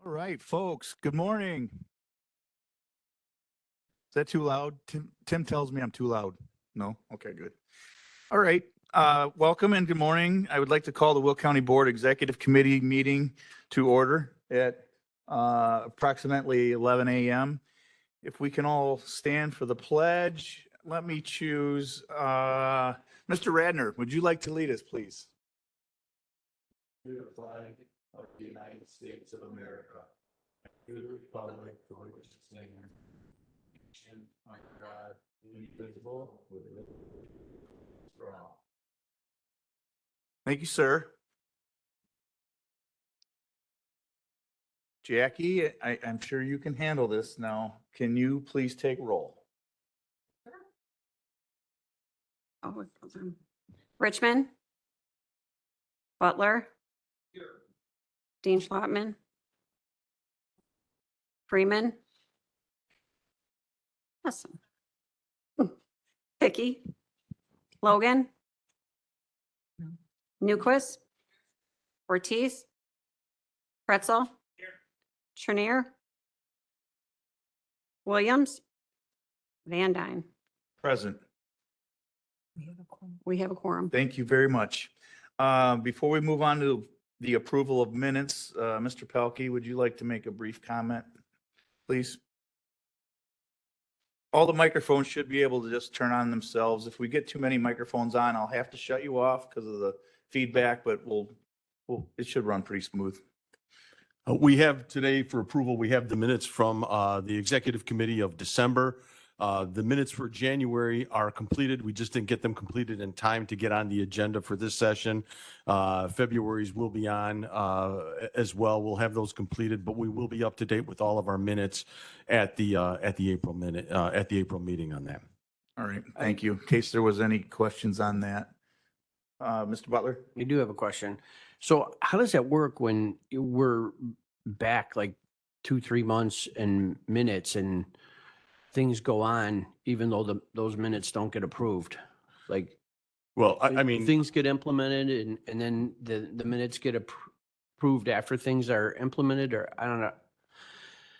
All right, folks, good morning. Is that too loud? Tim tells me I'm too loud. No? Okay, good. All right, welcome and good morning. I would like to call the Will County Board Executive Committee meeting to order at approximately 11 a.m. If we can all stand for the pledge, let me choose, Mr. Radner, would you like to lead us, please? To the flag of the United States of America, to the republic for which it stands, under God, indivisible, with liberty for all. Thank you, sir. Jackie, I'm sure you can handle this now. Can you please take roll? Oh, Richmond. Butler. Dean Schlottman. Freeman. Awesome. Hickey. Logan. Newquist. Ortiz. Pretzel. Trenier. Williams. Van Dyne. Present. We have a quorum. Thank you very much. Before we move on to the approval of minutes, Mr. Pelkey, would you like to make a brief comment, please? All the microphones should be able to just turn on themselves. If we get too many microphones on, I'll have to shut you off because of the feedback, but it should run pretty smooth. We have today for approval, we have the minutes from the Executive Committee of December. The minutes for January are completed. We just didn't get them completed in time to get on the agenda for this session. February's will be on as well. We'll have those completed, but we will be up to date with all of our minutes at the April meeting on that. All right, thank you. In case there was any questions on that. Mr. Butler? I do have a question. So how does that work when we're back like 2-3 months and minutes and things go on, even though those minutes don't get approved? Like, Well, I mean, things get implemented and then the minutes get approved after things are implemented, or I don't know.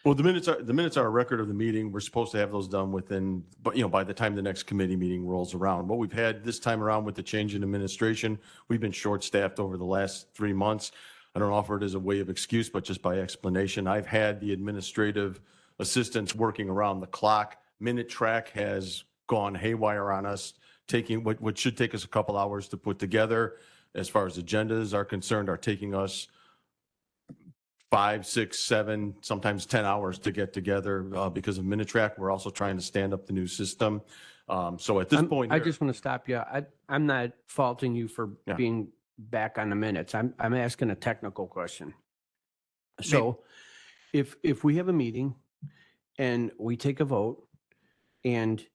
well, the minutes are a record of the meeting. We're supposed to have those done within, but by the time the next committee meeting rolls around. What we've had this time around with the change in administration, we've been short-staffed over the last 3 months. I don't offer it as a way of excuse, but just by explanation. I've had the administrative assistants working around the clock. Minute Track has gone haywire on us, taking what should take us a couple hours to put together, as far as agendas are concerned, are taking us 5, 6, 7, sometimes 10 hours to get together because of Minute Track. We're also trying to stand up the new system. So at this point, I just want to stop you. I'm not faulting you for Yeah. being back on the minutes. I'm asking a technical question. So if we have a meeting and we take a vote and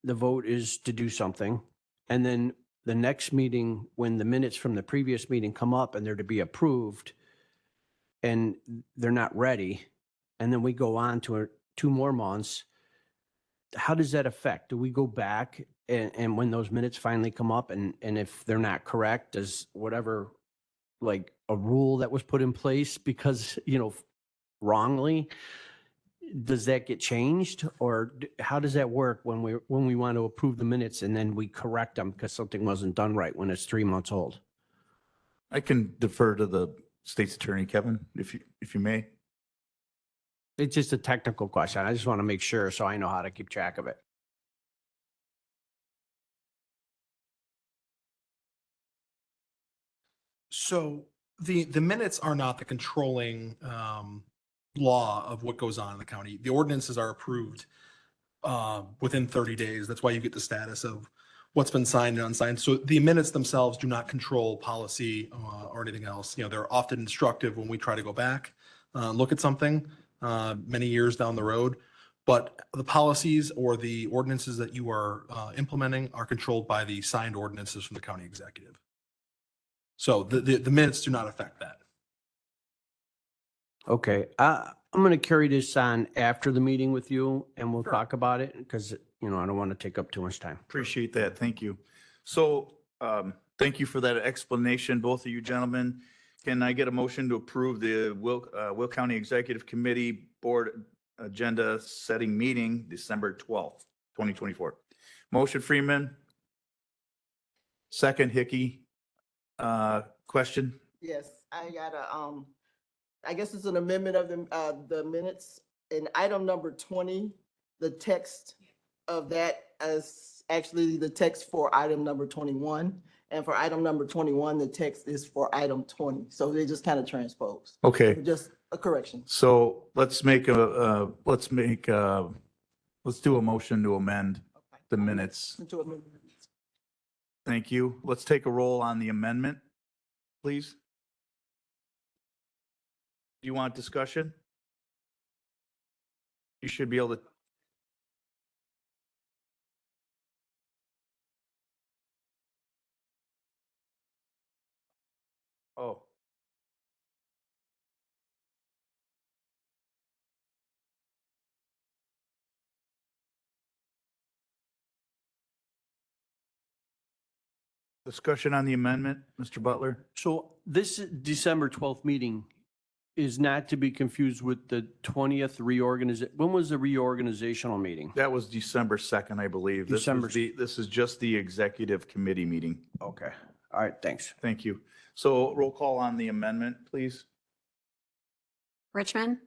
the vote is to do something, and then the next meeting, when the minutes from the previous meeting come up and they're to be approved and they're not ready, and then we go on to 2 more months, how does that affect? Do we go back and when those minutes finally come up and if they're not correct, does whatever, like a rule that was put in place because, wrongly, does that get changed? Or how does that work when we want to approve the minutes and then we correct them because something wasn't done right when it's 3 months old? I can defer to the state's attorney, Kevin, if you may. It's just a technical question. I just want to make sure so I know how to keep track of it. So the minutes are not the controlling law of what goes on in the county. The ordinances are approved within 30 days. That's why you get the status of what's been signed and unsigned. So the minutes themselves do not control policy or anything else. They're often instructive when we try to go back, look at something many years down the road. But the policies or the ordinances that you are implementing are controlled by the signed ordinances from the county executive. So the minutes do not affect that. Okay, I'm going to carry this on after the meeting with you and we'll talk about it because, I don't want to take up too much time. Appreciate that. Thank you. So, thank you for that explanation, both of you gentlemen. can I get a motion to approve the Will County Executive Committee Board Agenda Setting Meeting, December 12th, 2024? Motion Freeman. Second Hickey. Question? Yes, I got I guess it's an amendment of the minutes. In item number 20, the text of that is actually the text for item number 21. And for item number 21, the text is for item 20. So they just kind of transposed. Okay, Just a correction. so let's let's do a motion to amend the minutes. Into amendment. Thank you. Let's take a roll on the amendment, please. Do you want discussion? You should be able to. Oh. Discussion on the amendment, Mr. Butler? So this December 12th meeting is not to be confused with the 20th reorganization. When was the reorganizational meeting? That was December 2nd, I believe. December- This is just the executive committee meeting. Okay. All right, thanks. Thank you. So roll call on the amendment, please. Richmond,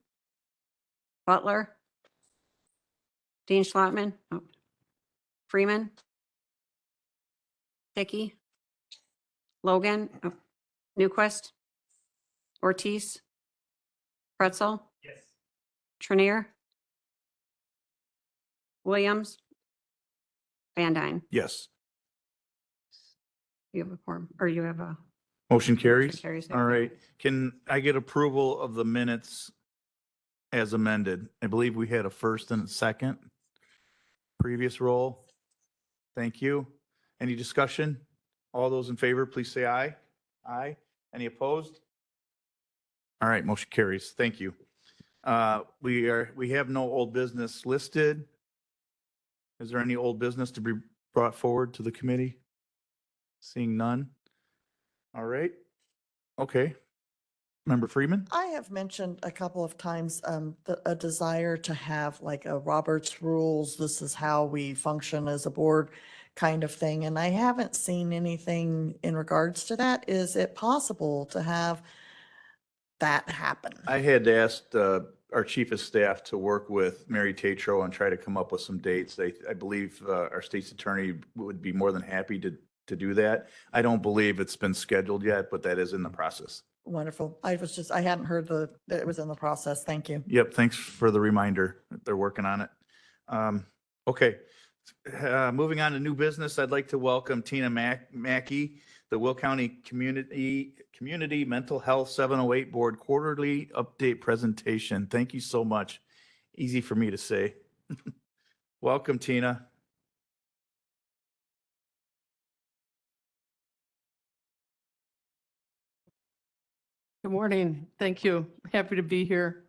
Butler, Dean Schlotman, Freeman, Hickey, Logan, Newquist, Ortiz, Pretzel. Yes. Trinier, Williams, Van Dyne. Yes. You have a form, or you have a. Motion carries. carries. All right. Can I get approval of the minutes as amended? I believe we had a first and a second. Previous roll. Thank you. Any discussion? All those in favor, please say aye. Aye. Any opposed? All right, motion carries. Thank you. We have no old business listed. Is there any old business to be brought forward to the committee? Seeing none. All right. Okay. Member Freeman? I have mentioned a couple of times a desire to have like a Robert's rules, this is how we function as a board kind of thing, and I haven't seen anything in regards to that. Is it possible to have that happen? I had asked our chief of staff to work with Mary Tatro and try to come up with some dates. I believe our state's attorney would be more than happy to do that. I don't believe it's been scheduled yet, but that is in the process. Wonderful. I hadn't heard that it was in the process. Thank you. Yep, thanks for the reminder. They're working on it. Okay. Moving on to new business, I'd like to welcome Tina Mackey, the Will County Community Mental Health 708 Board Quarterly Update Presentation. Thank you so much. Easy for me to say. Welcome, Tina. Good morning. Thank you. Happy to be here.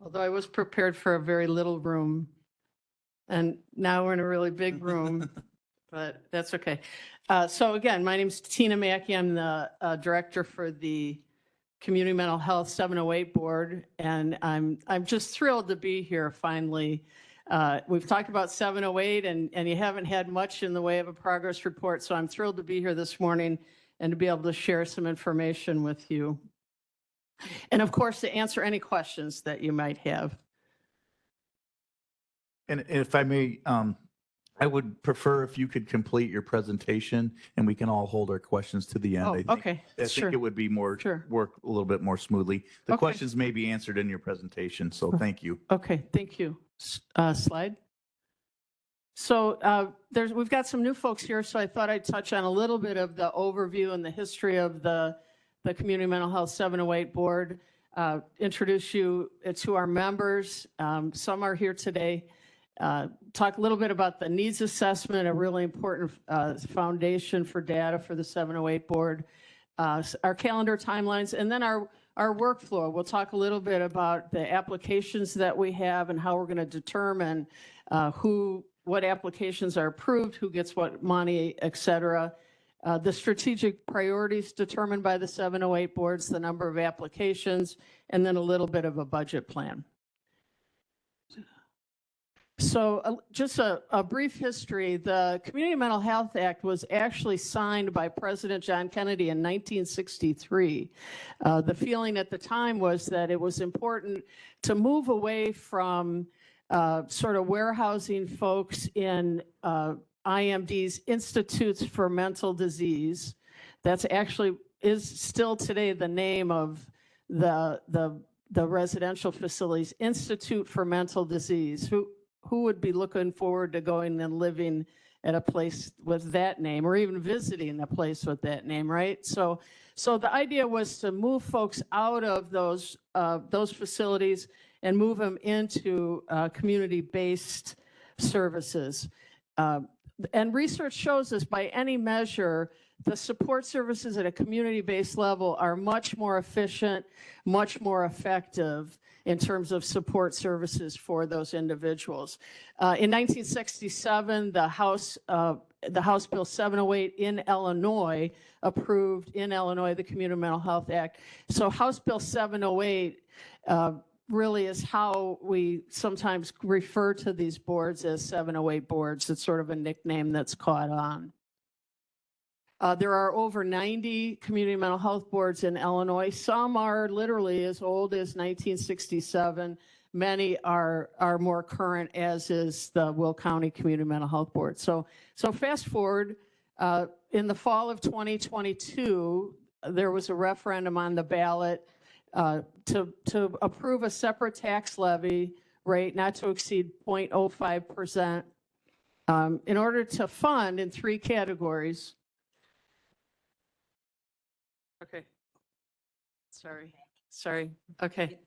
Although I was prepared for a very little room. And now we're in a really big room, but that's okay. So again, my name's Tina Mackey. I'm the director for the Community Mental Health 708 Board. And I'm just thrilled to be here finally. We've talked about 708 and you haven't had much in the way of a progress report. So I'm thrilled to be here this morning and to be able to share some information with you. And of course, to answer any questions that you might have. And if I may, I would prefer if you could complete your presentation and we can all hold our questions to the end. Oh, I think- okay, I sure. think it would be more, Sure. work a little bit more smoothly. The Okay. questions may be answered in your presentation, so thank you. Okay, thank you. Slide. So we've got some new folks here, so I thought I'd touch on a little bit of the overview and the history of the Community Mental Health 708 Board. Introduce you to our members. Some are here today. Talk a little bit about the needs assessment, a really important foundation for data for the 708 Board. Our calendar timelines, and then our workflow. We'll talk a little bit about the applications that we have and how we're going to determine what applications are approved, who gets what money, et cetera. the strategic priorities determined by the 708 boards, the number of applications, and then a little bit of a budget plan. So just a brief history, the Community Mental Health Act was actually signed by President John Kennedy in 1963. The feeling at the time was that it was important to move away from sort of warehousing folks in IMDs, Institutes for Mental Disease. That's actually is still today the name of the residential facilities, Institute for Mental Disease. Who would be looking forward to going and living at a place with that name, or even visiting a place with that name, right? So the idea was to move folks out of those facilities and move them into community-based services. And research shows us by any measure, the support services at a community-based level are much more efficient, much more effective in terms of support services for those individuals. In 1967, the House Bill 708 in Illinois approved in Illinois the Community Mental Health Act. So House Bill 708 really is how we sometimes refer to these boards as 708 boards. It's sort of a nickname that's caught on. There are over 90 community mental health boards in Illinois. Some are literally as old as 1967. Many are more current, as is the Will County Community Mental Health Board. So fast forward, in the fall of 2022, there was a referendum on the ballot to approve a separate tax levy rate not to exceed 0.05% in order to fund in three categories. Okay. Sorry. Okay.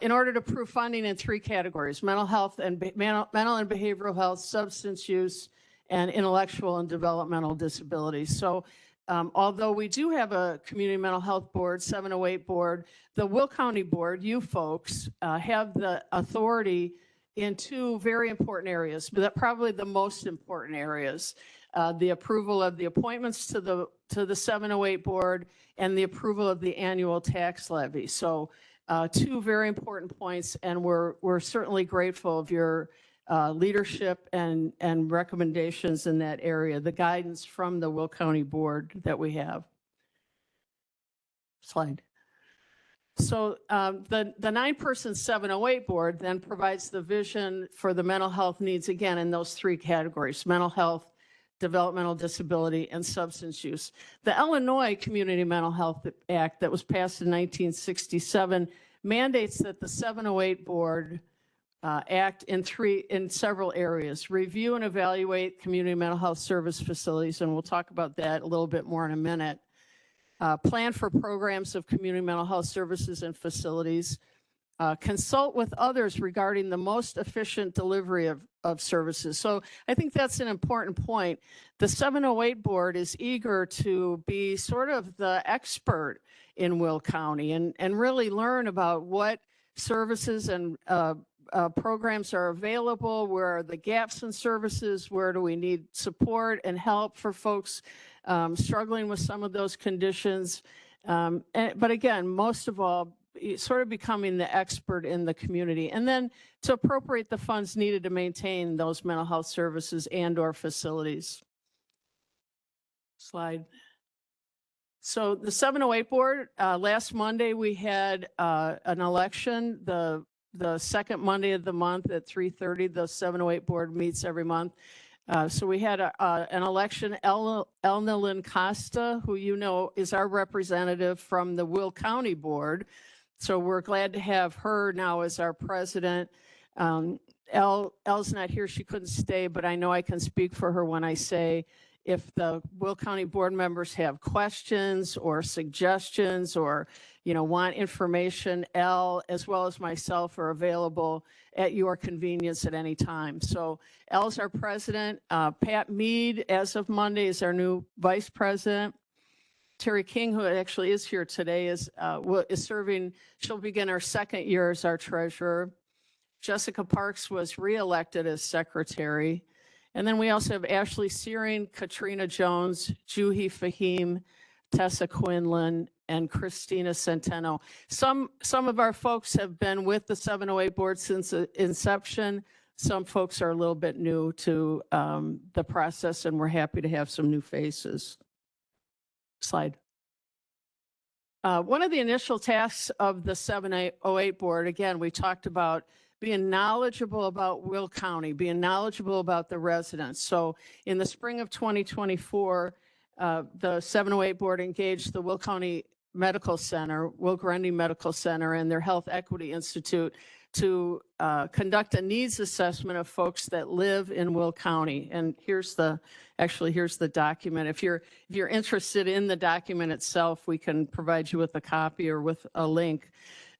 In order to approve funding in three categories: mental health and mental and behavioral health, substance use, and intellectual and developmental disabilities. So although we do have a community mental health board, 708 board, the Will County board, you folks, have the authority in two very important areas, but probably the most important areas. The approval of the appointments to the 708 board and the approval of the annual tax levy. So two very important points, and we're certainly grateful of your leadership and recommendations in that area, the guidance from the Will County board that we have. Slide. So the 9-person 708 board then provides the vision for the mental health needs, again, in those three categories: mental health, developmental disability, and substance use. The Illinois Community Mental Health Act that was passed in 1967 mandates that the 708 board act in several areas: review and evaluate community mental health service facilities, and we'll talk about that a little bit more in a minute. Plan for programs of community mental health services and facilities. Consult with others regarding the most efficient delivery of services. So I think that's an important point. The 708 board is eager to be sort of the expert in Will County and really learn about what services and programs are available, where are the gaps in services, where do we need support and help for folks struggling with some of those conditions. But again, most of all, sort of becoming the expert in the community, and then to appropriate the funds needed to maintain those mental health services and/or facilities. Slide. So the 708 board, last Monday we had an election, the second Monday of the month at 3:30. The 708 board meets every month. So we had an election. Elna Lynn Costa, who you know is our representative from the Will County board. So we're glad to have her now as our president. Elle's not here, she couldn't stay, but I know I can speak for her when I say if the Will County board members have questions or suggestions or want information, Elle, as well as myself, are available at your convenience at any time. So Elle's our president. Pat Mead, as of Monday, is our new vice president. Terry King, who actually is here today, is serving. She'll begin her second year as our treasurer. Jessica Parks was reelected as secretary. And then we also have Ashley Searing, Katrina Jones, Juhi Fahim, Tessa Quinlan, and Christina Centeno. Some of our folks have been with the 708 board since inception. Some folks are a little bit new to the process, and we're happy to have some new faces. Slide. One of the initial tasks of the 708 board, again, we talked about being knowledgeable about Will County, being knowledgeable about the residents. So in the spring of 2024, the 708 board engaged the Will County Medical Center, Will Grundy Medical Center, and their Health Equity Institute to conduct a needs assessment of folks that live in Will County. And here's the document. If you're interested in the document itself, we can provide you with a copy or with a link.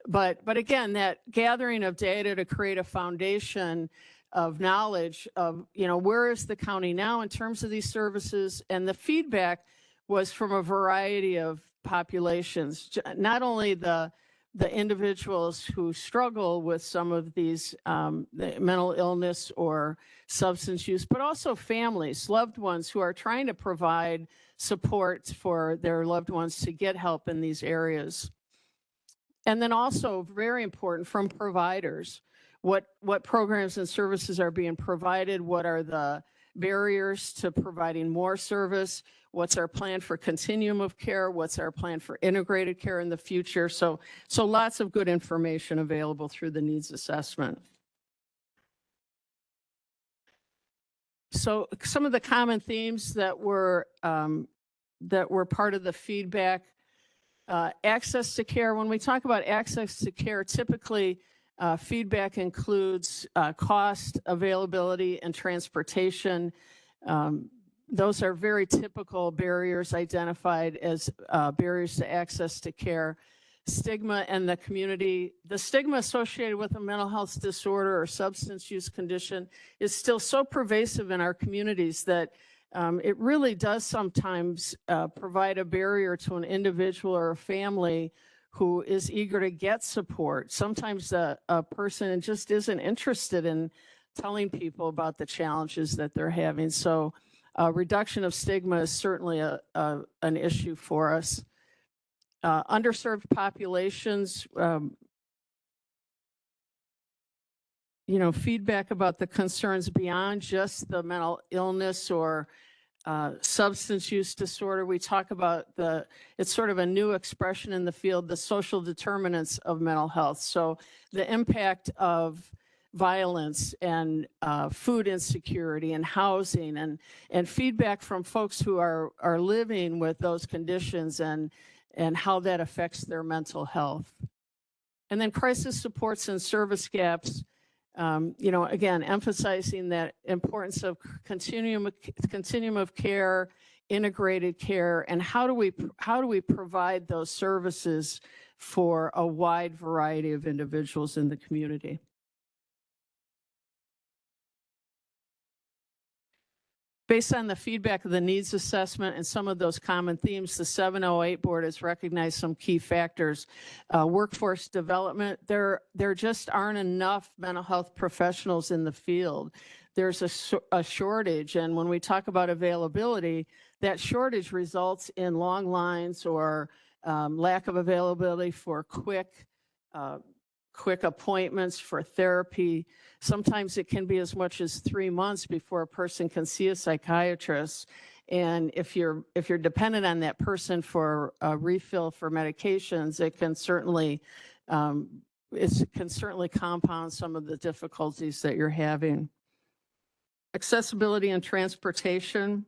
But again, that gathering of data to create a foundation of knowledge of, where is the county now in terms of these services? And the feedback was from a variety of populations, not only the individuals who struggle with some of these the mental illness or substance use, but also families, loved ones who are trying to provide support for their loved ones to get help in these areas. And then also very important from providers, what programs and services are being provided, what are the barriers to providing more service, what's our plan for continuum of care, what's our plan for integrated care in the future. So lots of good information available through the needs assessment. So some of the common themes that were part of the feedback, access to care. When we talk about access to care, typically feedback includes cost, availability, and transportation. Those are very typical barriers identified as barriers to access to care. Stigma and the community. The stigma associated with a mental health disorder or substance use condition is still so pervasive in our communities that it really does sometimes provide a barrier to an individual or a family who is eager to get support. Sometimes a person just isn't interested in telling people about the challenges that they're having. So reduction of stigma is certainly an issue for us. Underserved populations, feedback about the concerns beyond just the mental illness or substance use disorder. We talk about it's sort of a new expression in the field, the social determinants of mental health. So the impact of violence and food insecurity and housing and feedback from folks who are living with those conditions and how that affects their mental health. And then crisis supports and service gaps. Again, emphasizing that importance of continuum of care, integrated care, and how do we provide those services for a wide variety of individuals in the community. Based on the feedback of the needs assessment and some of those common themes, the 708 board has recognized some key factors. Workforce development, there just aren't enough mental health professionals in the field. There's a shortage, and when we talk about availability, that shortage results in long lines or lack of availability for quick appointments for therapy. Sometimes it can be as much as 3 months before a person can see a psychiatrist. And if you're dependent on that person for a refill for medications, it can certainly compound some of the difficulties that you're having. Accessibility and transportation.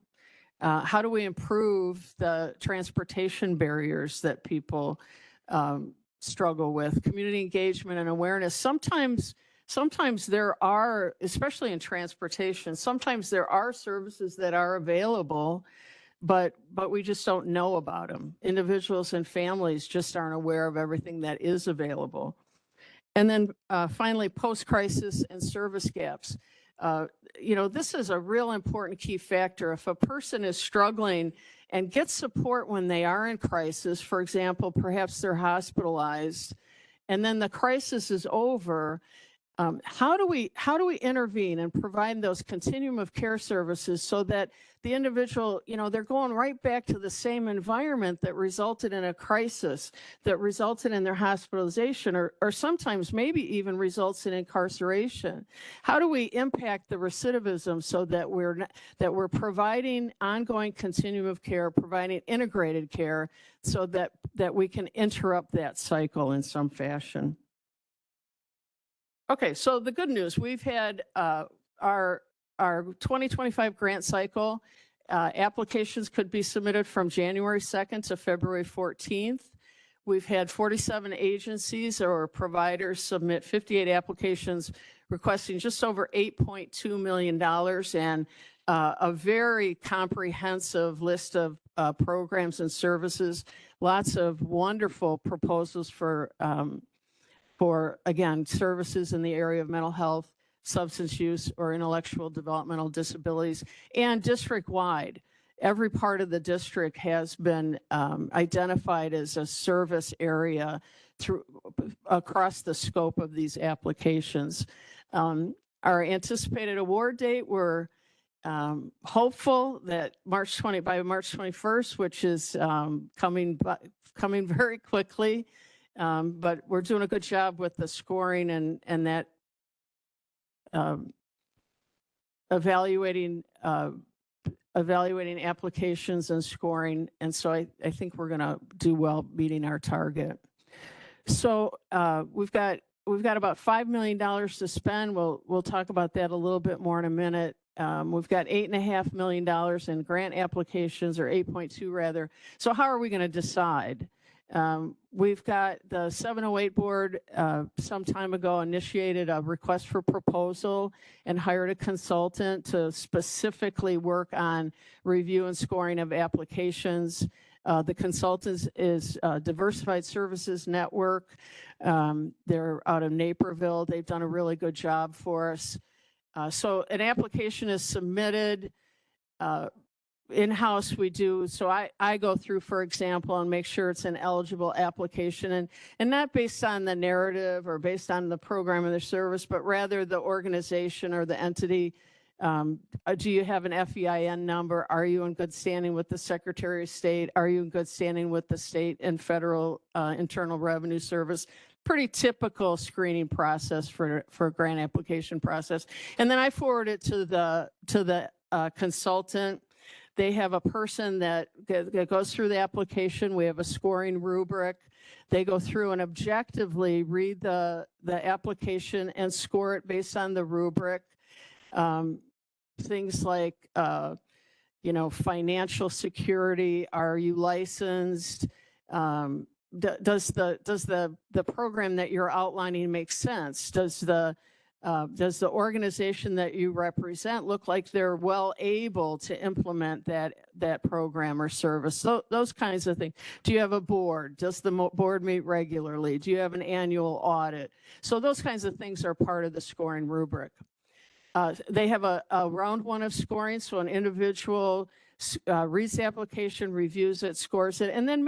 How do we improve the transportation barriers that people struggle with? Community engagement and awareness. Sometimes there are, especially in transportation, sometimes there are services that are available, but we just don't know about them. Individuals and families just aren't aware of everything that is available. And then finally, post-crisis and service gaps. This is a real important key factor. If a person is struggling and gets support when they are in crisis, for example, perhaps they're hospitalized, and then the crisis is over, How do we intervene and provide those continuum of care services so that the individual, they're going right back to the same environment that resulted in a crisis, that resulted in their hospitalization, or sometimes maybe even results in incarceration? How do we impact the recidivism so that we're providing ongoing continuum of care, providing integrated care, so that we can interrupt that cycle in some fashion? Okay, so the good news, we've had our 2025 grant cycle. Applications could be submitted from January 2nd to February 14th. We've had 47 agencies or providers submit 58 applications requesting just over $8.2 million and a very comprehensive list of programs and services, lots of wonderful proposals for again, services in the area of mental health, substance use, or intellectual developmental disabilities, and district-wide. Every part of the district has been identified as a service area across the scope of these applications. Our anticipated award date, we're hopeful that by March 21st, which is coming very quickly. But we're doing a good job with the scoring and that evaluating applications and scoring. And so I think we're going to do well meeting our target. So we've got about $5 million to spend. We'll talk about that a little bit more in a minute. We've got $8.5 million in grant applications, or 8.2 rather. So how are we going to decide? We've got the 708 board some time ago initiated a request for proposal and hired a consultant to specifically work on review and scoring of applications. The consultant is Diversified Services Network. They're out of Naperville. They've done a really good job for us. So an application is submitted. In-house we do, so I go through, for example, and make sure it's an eligible application, and not based on the narrative or based on the program or the service, but rather the organization or the entity. Do you have an FEIN number? Are you in good standing with the Secretary of State? Are you in good standing with the state and federal Internal Revenue Service? Pretty typical screening process for a grant application process. And then I forward it to the consultant. They have a person that goes through the application. We have a scoring rubric. They go through and objectively read the application and score it based on the rubric. Things like, financial security. Are you licensed? Does the program that you're outlining make sense? Does the organization that you represent look like they're well able to implement that program or service? So those kinds of things. Do you have a board? Does the board meet regularly? Do you have an annual audit? So those kinds of things are part of the scoring rubric. They have a round one of scoring, so an individual reads the application, reviews it, scores it, and then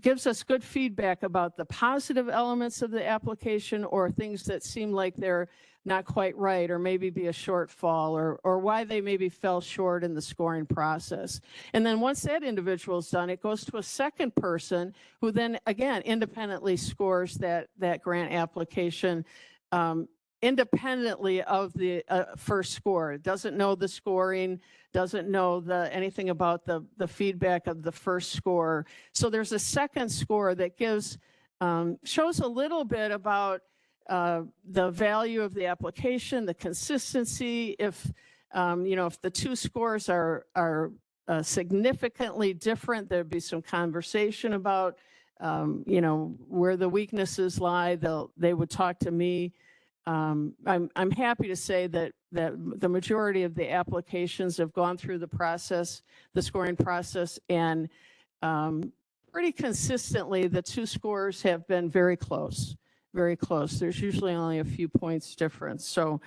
gives us good feedback about the positive elements of the application or things that seem like they're not quite right, or maybe be a shortfall, or why they maybe fell short in the scoring process. And then once that individual is done, it goes to a second person who then again independently scores that grant application independently of the first score. It doesn't know the scoring, doesn't know anything about the feedback of the first score. So there's a second score that shows a little bit about the value of the application, the consistency. If the two scores are significantly different, there'd be some conversation about where the weaknesses lie. They would talk to me. I'm happy to say that the majority of the applications have gone through the scoring process, and pretty consistently the two scores have been very close, very close. There's usually only a few points difference. So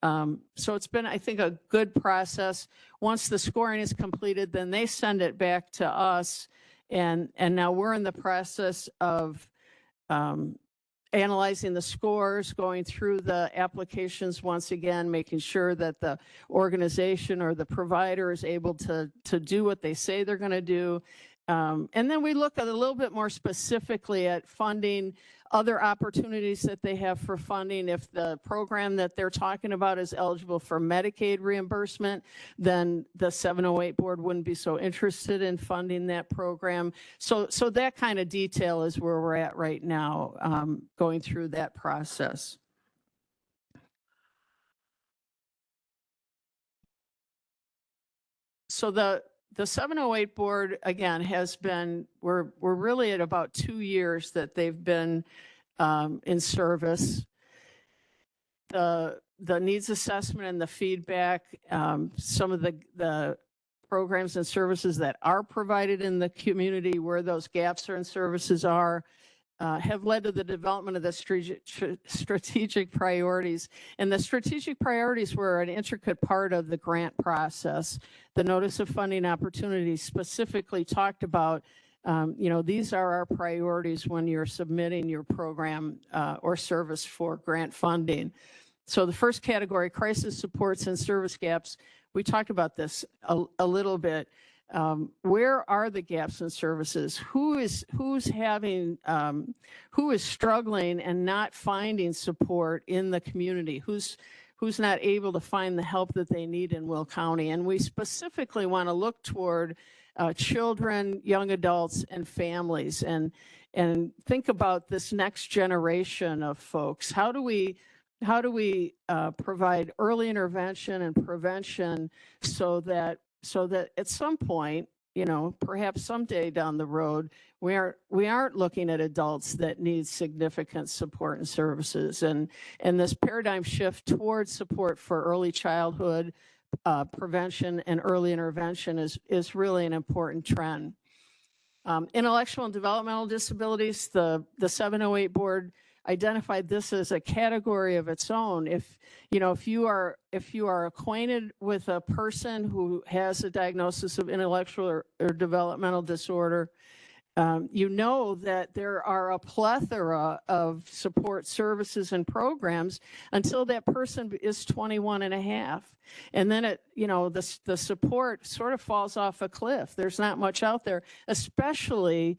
it's been, I think, a good process. Once the scoring is completed, then they send it back to us, and now we're in the process of analyzing the scores, going through the applications once again, making sure that the organization or the provider is able to do what they say they're going to do. And then we look at a little bit more specifically at funding, other opportunities that they have for funding. If the program that they're talking about is eligible for Medicaid reimbursement, then the 708 board wouldn't be so interested in funding that program. So that kind of detail is where we're at right now, going through that process. So the 708 board, again, has been, we're really at about 2 years that they've been in service. The needs assessment and the feedback, some of the programs and services that are provided in the community where those gaps in services are, have led to the development of the strategic priorities. And the strategic priorities were an intricate part of the grant process. The notice of funding opportunities specifically talked about, these are our priorities when you're submitting your program or service for grant funding. So the first category, crisis supports and service gaps, we talked about this a little bit. Where are the gaps in services? Who is struggling and not finding support in the community? Who's not able to find the help that they need in Will County? And we specifically want to look toward children, young adults, and families, and think about this next generation of folks. How do we provide early intervention and prevention so that at some point, perhaps someday down the road, we aren't looking at adults that need significant support and services. And this paradigm shift towards support for early childhood prevention and early intervention is really an important trend. Intellectual and developmental disabilities, the 708 board identified this as a category of its own. If you are acquainted with a person who has a diagnosis of intellectual or developmental disorder, you know that there are a plethora of support services and programs until that person is 21 and a half. And then the support sort of falls off a cliff. There's not much out there, especially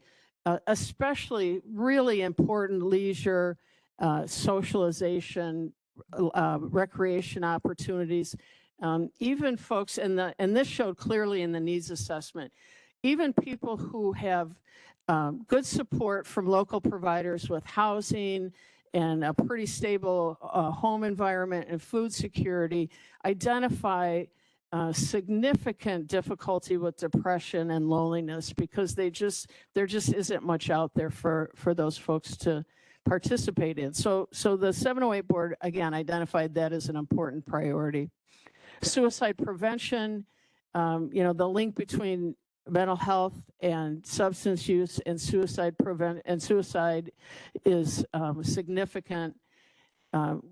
really important leisure, socialization, recreation opportunities. Even folks and this showed clearly in the needs assessment, even people who have good support from local providers with housing and a pretty stable home environment and food security identify significant difficulty with depression and loneliness because there just isn't much out there for those folks to participate in. So the 708 board, again, identified that as an important priority. Suicide prevention, the link between mental health and substance use and suicide is significant. And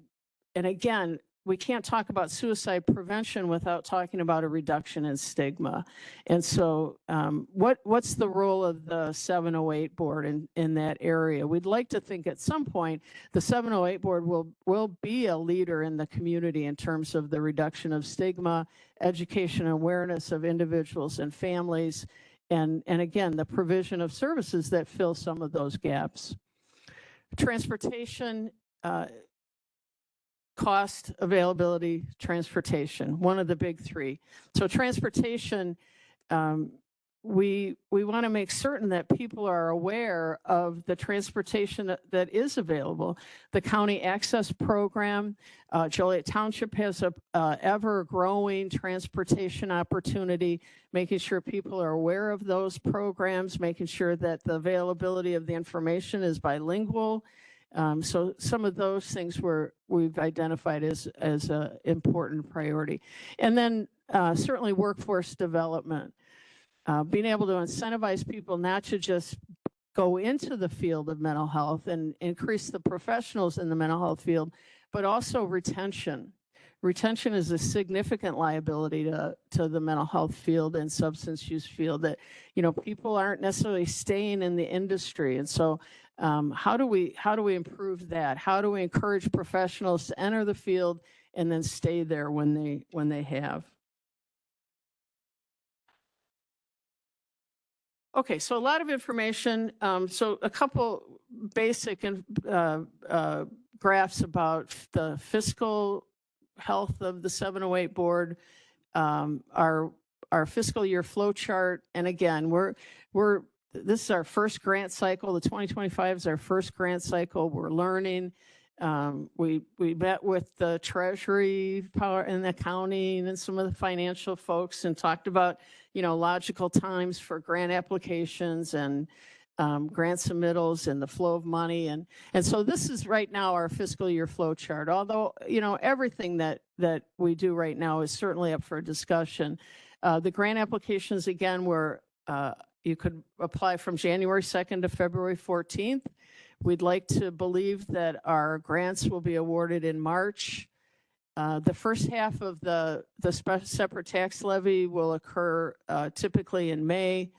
again, we can't talk about suicide prevention without talking about a reduction in stigma. And so what's the role of the 708 board in that area? We'd like to think at some point the 708 board will be a leader in the community in terms of the reduction of stigma, education and awareness of individuals and families, and again, the provision of services that fill some of those gaps. Transportation, cost, availability, transportation, one of the big three. So transportation, we want to make certain that people are aware of the transportation that is available. The county access program, Joliet Township has a ever-growing transportation opportunity, making sure people are aware of those programs, making sure that the availability of the information is bilingual. So some of those things we've identified as an important priority. And then certainly workforce development. Being able to incentivize people not to just go into the field of mental health and increase the professionals in the mental health field, but also retention. Retention is a significant liability to the mental health field and substance use field that, people aren't necessarily staying in the industry. And so How do we improve that? How do we encourage professionals to enter the field and then stay there when they have? Okay, so a lot of information. So a couple basic graphs about the fiscal health of the 708 board, our fiscal year flow chart. And again, this is our first grant cycle. The 2025 is our first grant cycle. We're learning. We met with the Treasury power and accounting and some of the financial folks and talked about, logical times for grant applications and grant submittals and the flow of money. And so this is right now our fiscal year flow chart. Although, everything that we do right now is certainly up for discussion. The grant applications, again, were you could apply from January 2nd to February 14th. We'd like to believe that our grants will be awarded in March. The first half of the separate tax levy will occur typically in May.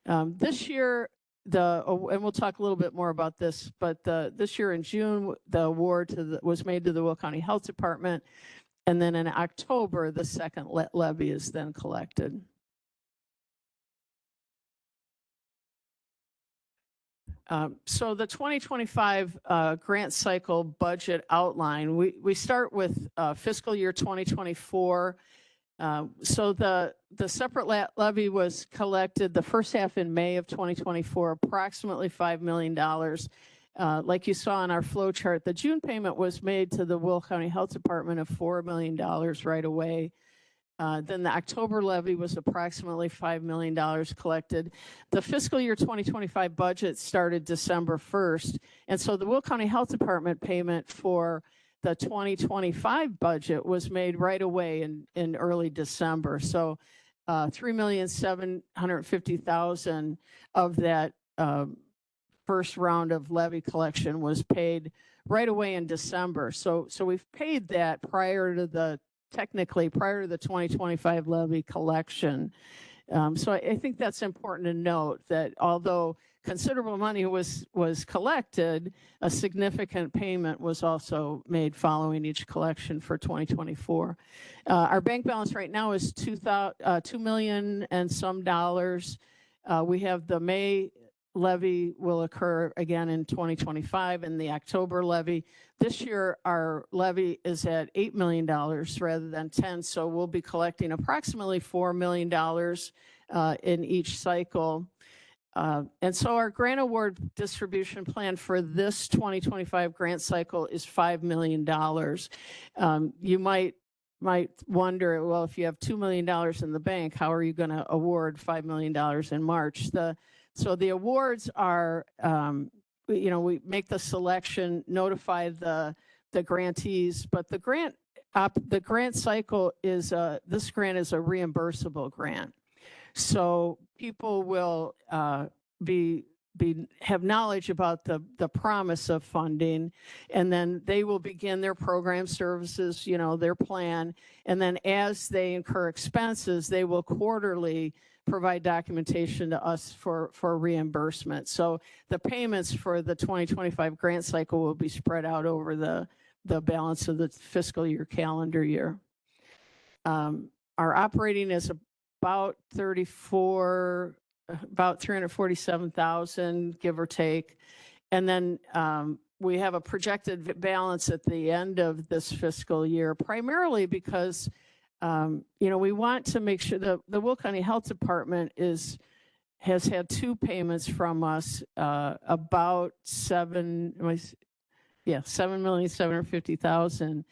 This year, and we'll talk a little bit more about this, but this year in June, the award was made to the Will County Health Department. And then in October, the second levy is then collected. So the 2025 grant cycle budget outline, we start with fiscal year 2024. So the separate levy was collected the first half in May of 2024, approximately $5 million. Like you saw in our flow chart, the June payment was made to the Will County Health Department of $4 million right away. Then the October levy was approximately $5 million collected. The fiscal year 2025 budget started December 1st. And so the Will County Health Department payment for the 2025 budget was made right away in early December. So $3,750,000 of that first round of levy collection was paid right away in December. So we've paid that technically prior to the 2025 levy collection. So I think that's important to note that although considerable money was collected, a significant payment was also made following each collection for 2024. Our bank balance right now is $2 million and some dollars. We have the May levy will occur again in 2025 and the October levy. This year, our levy is at $8 million rather than 10. So we'll be collecting approximately $4 million in each cycle. And so our grant award distribution plan for this 2025 grant cycle is $5 million. You might wonder, well, if you have $2 million in the bank, how are you going to award $5 million in March? So the awards are, we make the selection, notify the grantees, but the grant cycle is, this grant is a reimbursable grant. So people will have knowledge about the promise of funding, and then they will begin their program services, their plan. And then as they incur expenses, they will quarterly provide documentation to us for reimbursement. So the payments for the 2025 grant cycle will be spread out over the balance of the fiscal year calendar year. Our operating is about 347,000, give or take. And then we have a projected balance at the end of this fiscal year, primarily because we want to make sure the Will County Health Department has had two payments from us, about $7,750,000.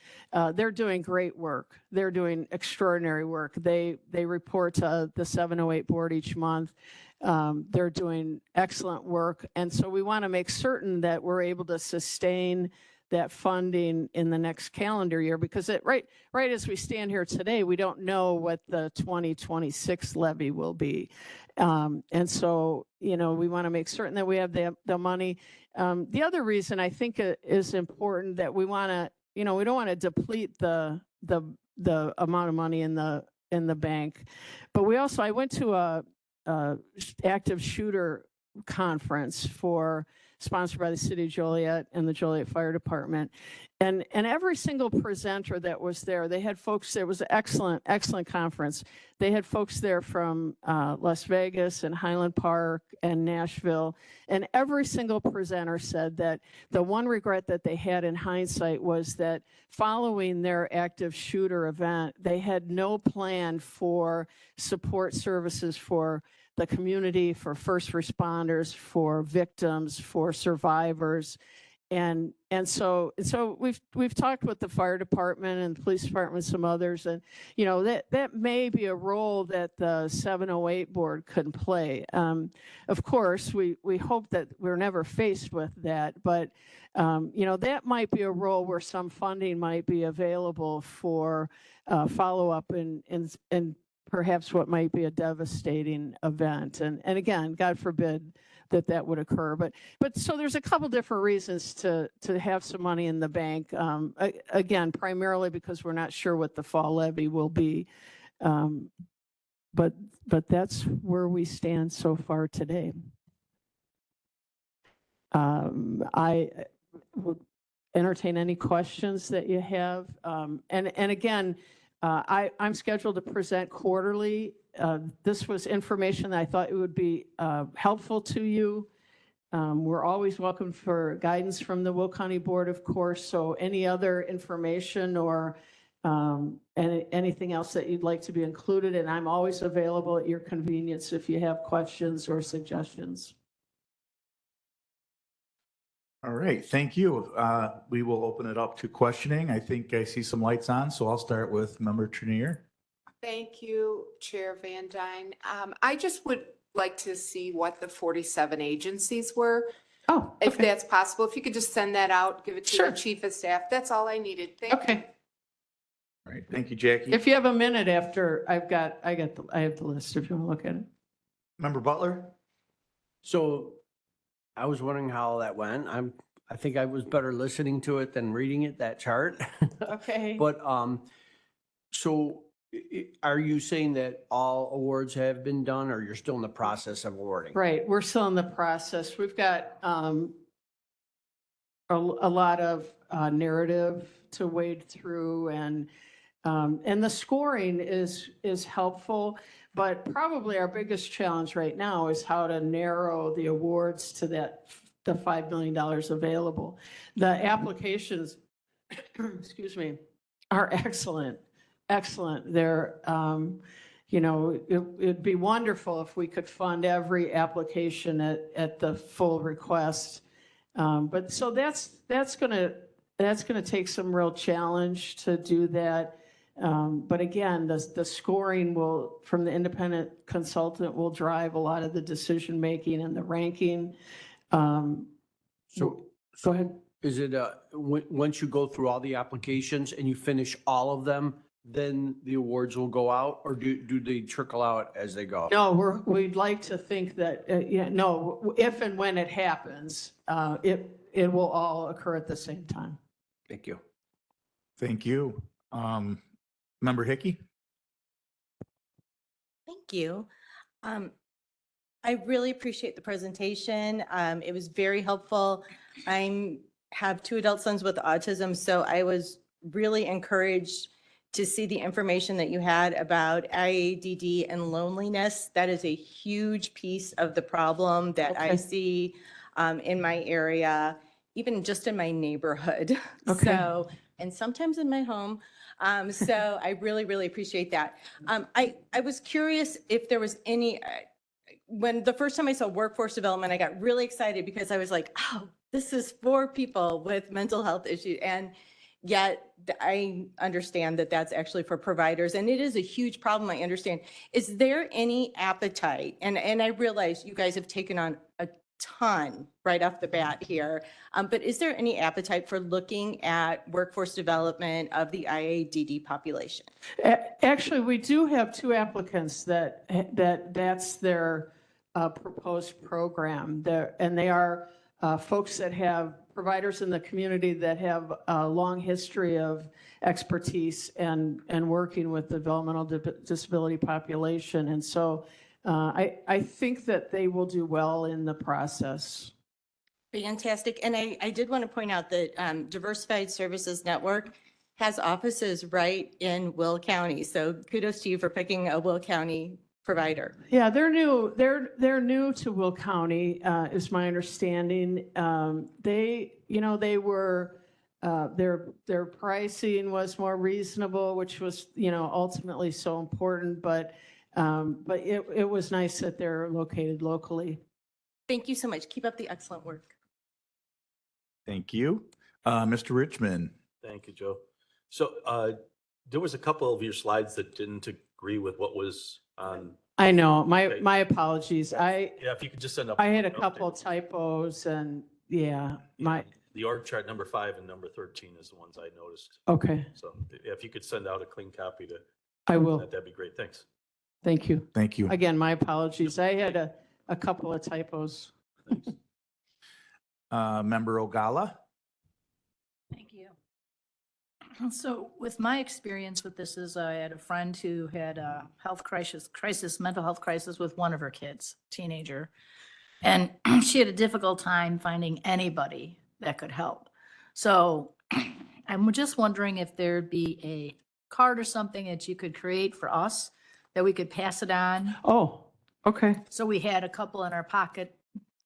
They're doing great work. They're doing extraordinary work. They report to the 708 board each month. They're doing excellent work. And so we want to make certain that we're able to sustain that funding in the next calendar year, because right as we stand here today, we don't know what the 2026 levy will be. And so, we want to make certain that we have the money. The other reason I think it is important that we want to, we don't want to deplete the amount of money in the bank, but I went to a active shooter conference for sponsored by the City of Joliet and the Joliet Fire Department. And every single presenter that was there, they had folks, it was an excellent conference. They had folks there from Las Vegas and Highland Park and Nashville. And every single presenter said that the one regret that they had in hindsight was that following their active shooter event, they had no plan for support services for the community, for first responders, for victims, for survivors. And so we've talked with the fire department and the police department and some others, and that may be a role that the 708 board could play. Of course, we hope that we're never faced with that, but that might be a role where some funding might be available for follow-up and perhaps what might be a devastating event. And again, God forbid that would occur. But so there's a couple different reasons to have some money in the bank. Again, primarily because we're not sure what the fall levy will be. But that's where we stand so far today. I would entertain any questions that you have. And again, I'm scheduled to present quarterly. This was information that I thought it would be helpful to you. We're always welcome for guidance from the Will County Board, of course. So any other information or anything else that you'd like to be included, and I'm always available at your convenience if you have questions or suggestions. All right, thank you. We will open it up to questioning. I think I see some lights on, so I'll start with Member Trenier. Thank you, Chair Van Dyne. I just would like to see what the 47 agencies were, Oh, if okay. that's possible. If you could just send that out, give it to Sure. the Chief of Staff. That's all I needed. Thank you. Okay. All right, thank you, Jackie. If you have a minute after, I have the list if you want to look at it. Member Butler? So I was wondering how that went. I think I was better listening to it than reading it, that chart. Okay. But, so are you saying that all awards have been done or you're still in the process of awarding? Right, we're still in the process. We've got a lot of narrative to wade through, and the scoring is helpful, but probably our biggest challenge right now is how to narrow the awards to the $5 million available. The applications, excuse me, are excellent. They're, it'd be wonderful if we could fund every application at the full request. But so that's gonna take some real challenge to do that. But again, the scoring from the independent consultant will drive a lot of the decision-making and the ranking. So Go ahead. is it, once you go through all the applications and you finish all of them, then the awards will go out, or do they trickle out as they go? No, we'd like to think that, if and when it happens, it will all occur at the same time. Thank you. Thank you. Member Hickey? Thank you. I really appreciate the presentation. It was very helpful. I have 2 adult sons with autism, so I was really encouraged to see the information that you had about IADD and loneliness. That is a huge piece of the problem that I Okay. see in my area, even just in my neighborhood. Okay. So, and sometimes in my home. So I really, really appreciate that. I was curious if there was any, when the first time I saw workforce development, I got really excited because I was like, oh, this is for people with mental health issues. And yet I understand that that's actually for providers, and it is a huge problem. I understand. Is there any appetite? And I realize you guys have taken on a ton right off the bat here, but is there any appetite for looking at workforce development of the IADD population? Actually, we do have 2 applicants that's their proposed program there, and they are folks that have providers in the community that have a long history of expertise and working with the developmental disability population. And so I think that they will do well in the process. Fantastic. And I did want to point out that Diversified Services Network has offices right in Will County. So kudos to you for picking a Will County provider. Yeah, they're new. They're new to Will County, is my understanding. They were, their pricing was more reasonable, which was, ultimately so important, but it was nice that they're located locally. Thank you so much. Keep up the excellent work. Thank you. Mr. Richmond. Thank you, Joe. So there was a couple of your slides that didn't agree with what was on. I know, Okay. my apologies. Yeah, if you could just send up. I had a update. couple typos and, Yeah, my, The org chart number 5 and number 13 is the ones I noticed. okay, So if you could send out a clean copy to, I will. that'd be great. Thanks. Thank you. Thank you. Again, my apologies. I had a couple of typos. Thanks. Member Ogala. Thank you. So with my experience with this is I had a friend who had a mental health crisis with one of her kids, teenager. And she had a difficult time finding anybody that could help. So I'm just wondering if there'd be a card or something that you could create for us that we could pass it on. Oh, okay. So we had a couple in our pocket.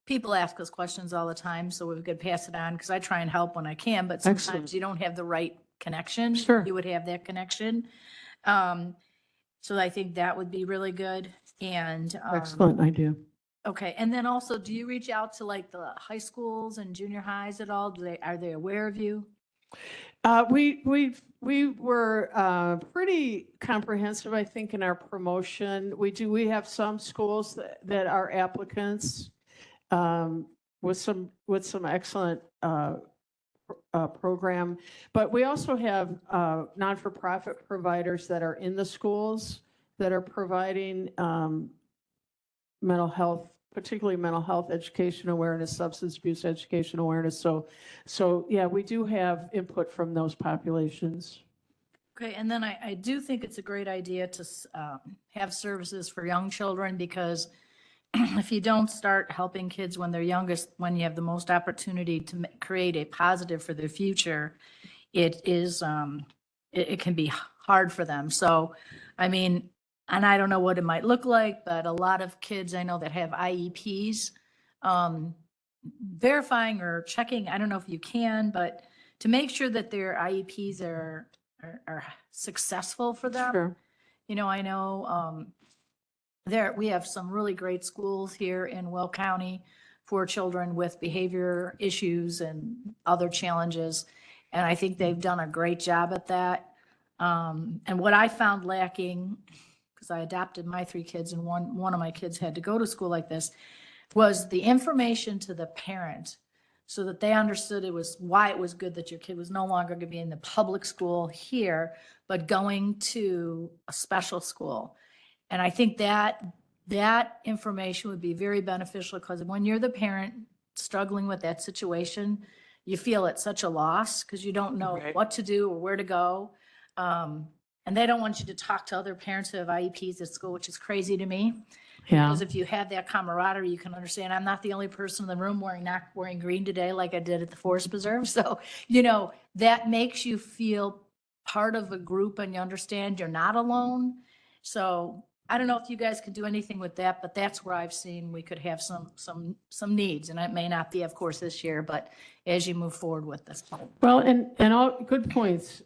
People ask us questions all the time, so we could pass it on because I try and help when I can, but Excellent. sometimes you don't have the right connection. Sure. You would have that connection. So I think that would be really good. And Excellent, I do. okay, and then also, do you reach out to like the high schools and junior highs at all? Are they aware of you? We were pretty comprehensive, I think, in our promotion. We have some schools that are applicants with some excellent program, but we also have non-for-profit providers that are in the schools that are providing mental health, particularly mental health education awareness, substance abuse education awareness. So yeah, we do have input from those populations. Okay, and then I do think it's a great idea to have services for young children because if you don't start helping kids when they're youngest, when you have the most opportunity to create a positive for their future, it can be hard for them. So, I mean, and I don't know what it might look like, but a lot of kids I know that have IEPs, verifying or checking, I don't know if you can, but to make sure that their IEPs are successful for them. Sure. I know we have some really great schools here in Will County for children with behavior issues and other challenges. And I think they've done a great job at that. And what I found lacking, because I adopted my 3 kids and one of my kids had to go to school like this, was the information to the parent so that they understood why it was good that your kid was no longer going to be in the public school here, but going to a special school. And I think that information would be very beneficial because when you're the parent struggling with that situation, you feel it's such a loss because you don't know Right. what to do or where to go. And they don't want you to talk to other parents who have IEPs at school, which is crazy to me. Yeah. Because if you have that camaraderie, you can understand I'm not the only person in the room not wearing green today like I did at the Forest Preserve. So, that makes you feel part of a group and you understand you're not alone. So I don't know if you guys could do anything with that, but that's where I've seen we could have some needs. And it may not be, of course, this year, but as you move forward with this. Well, and all good points.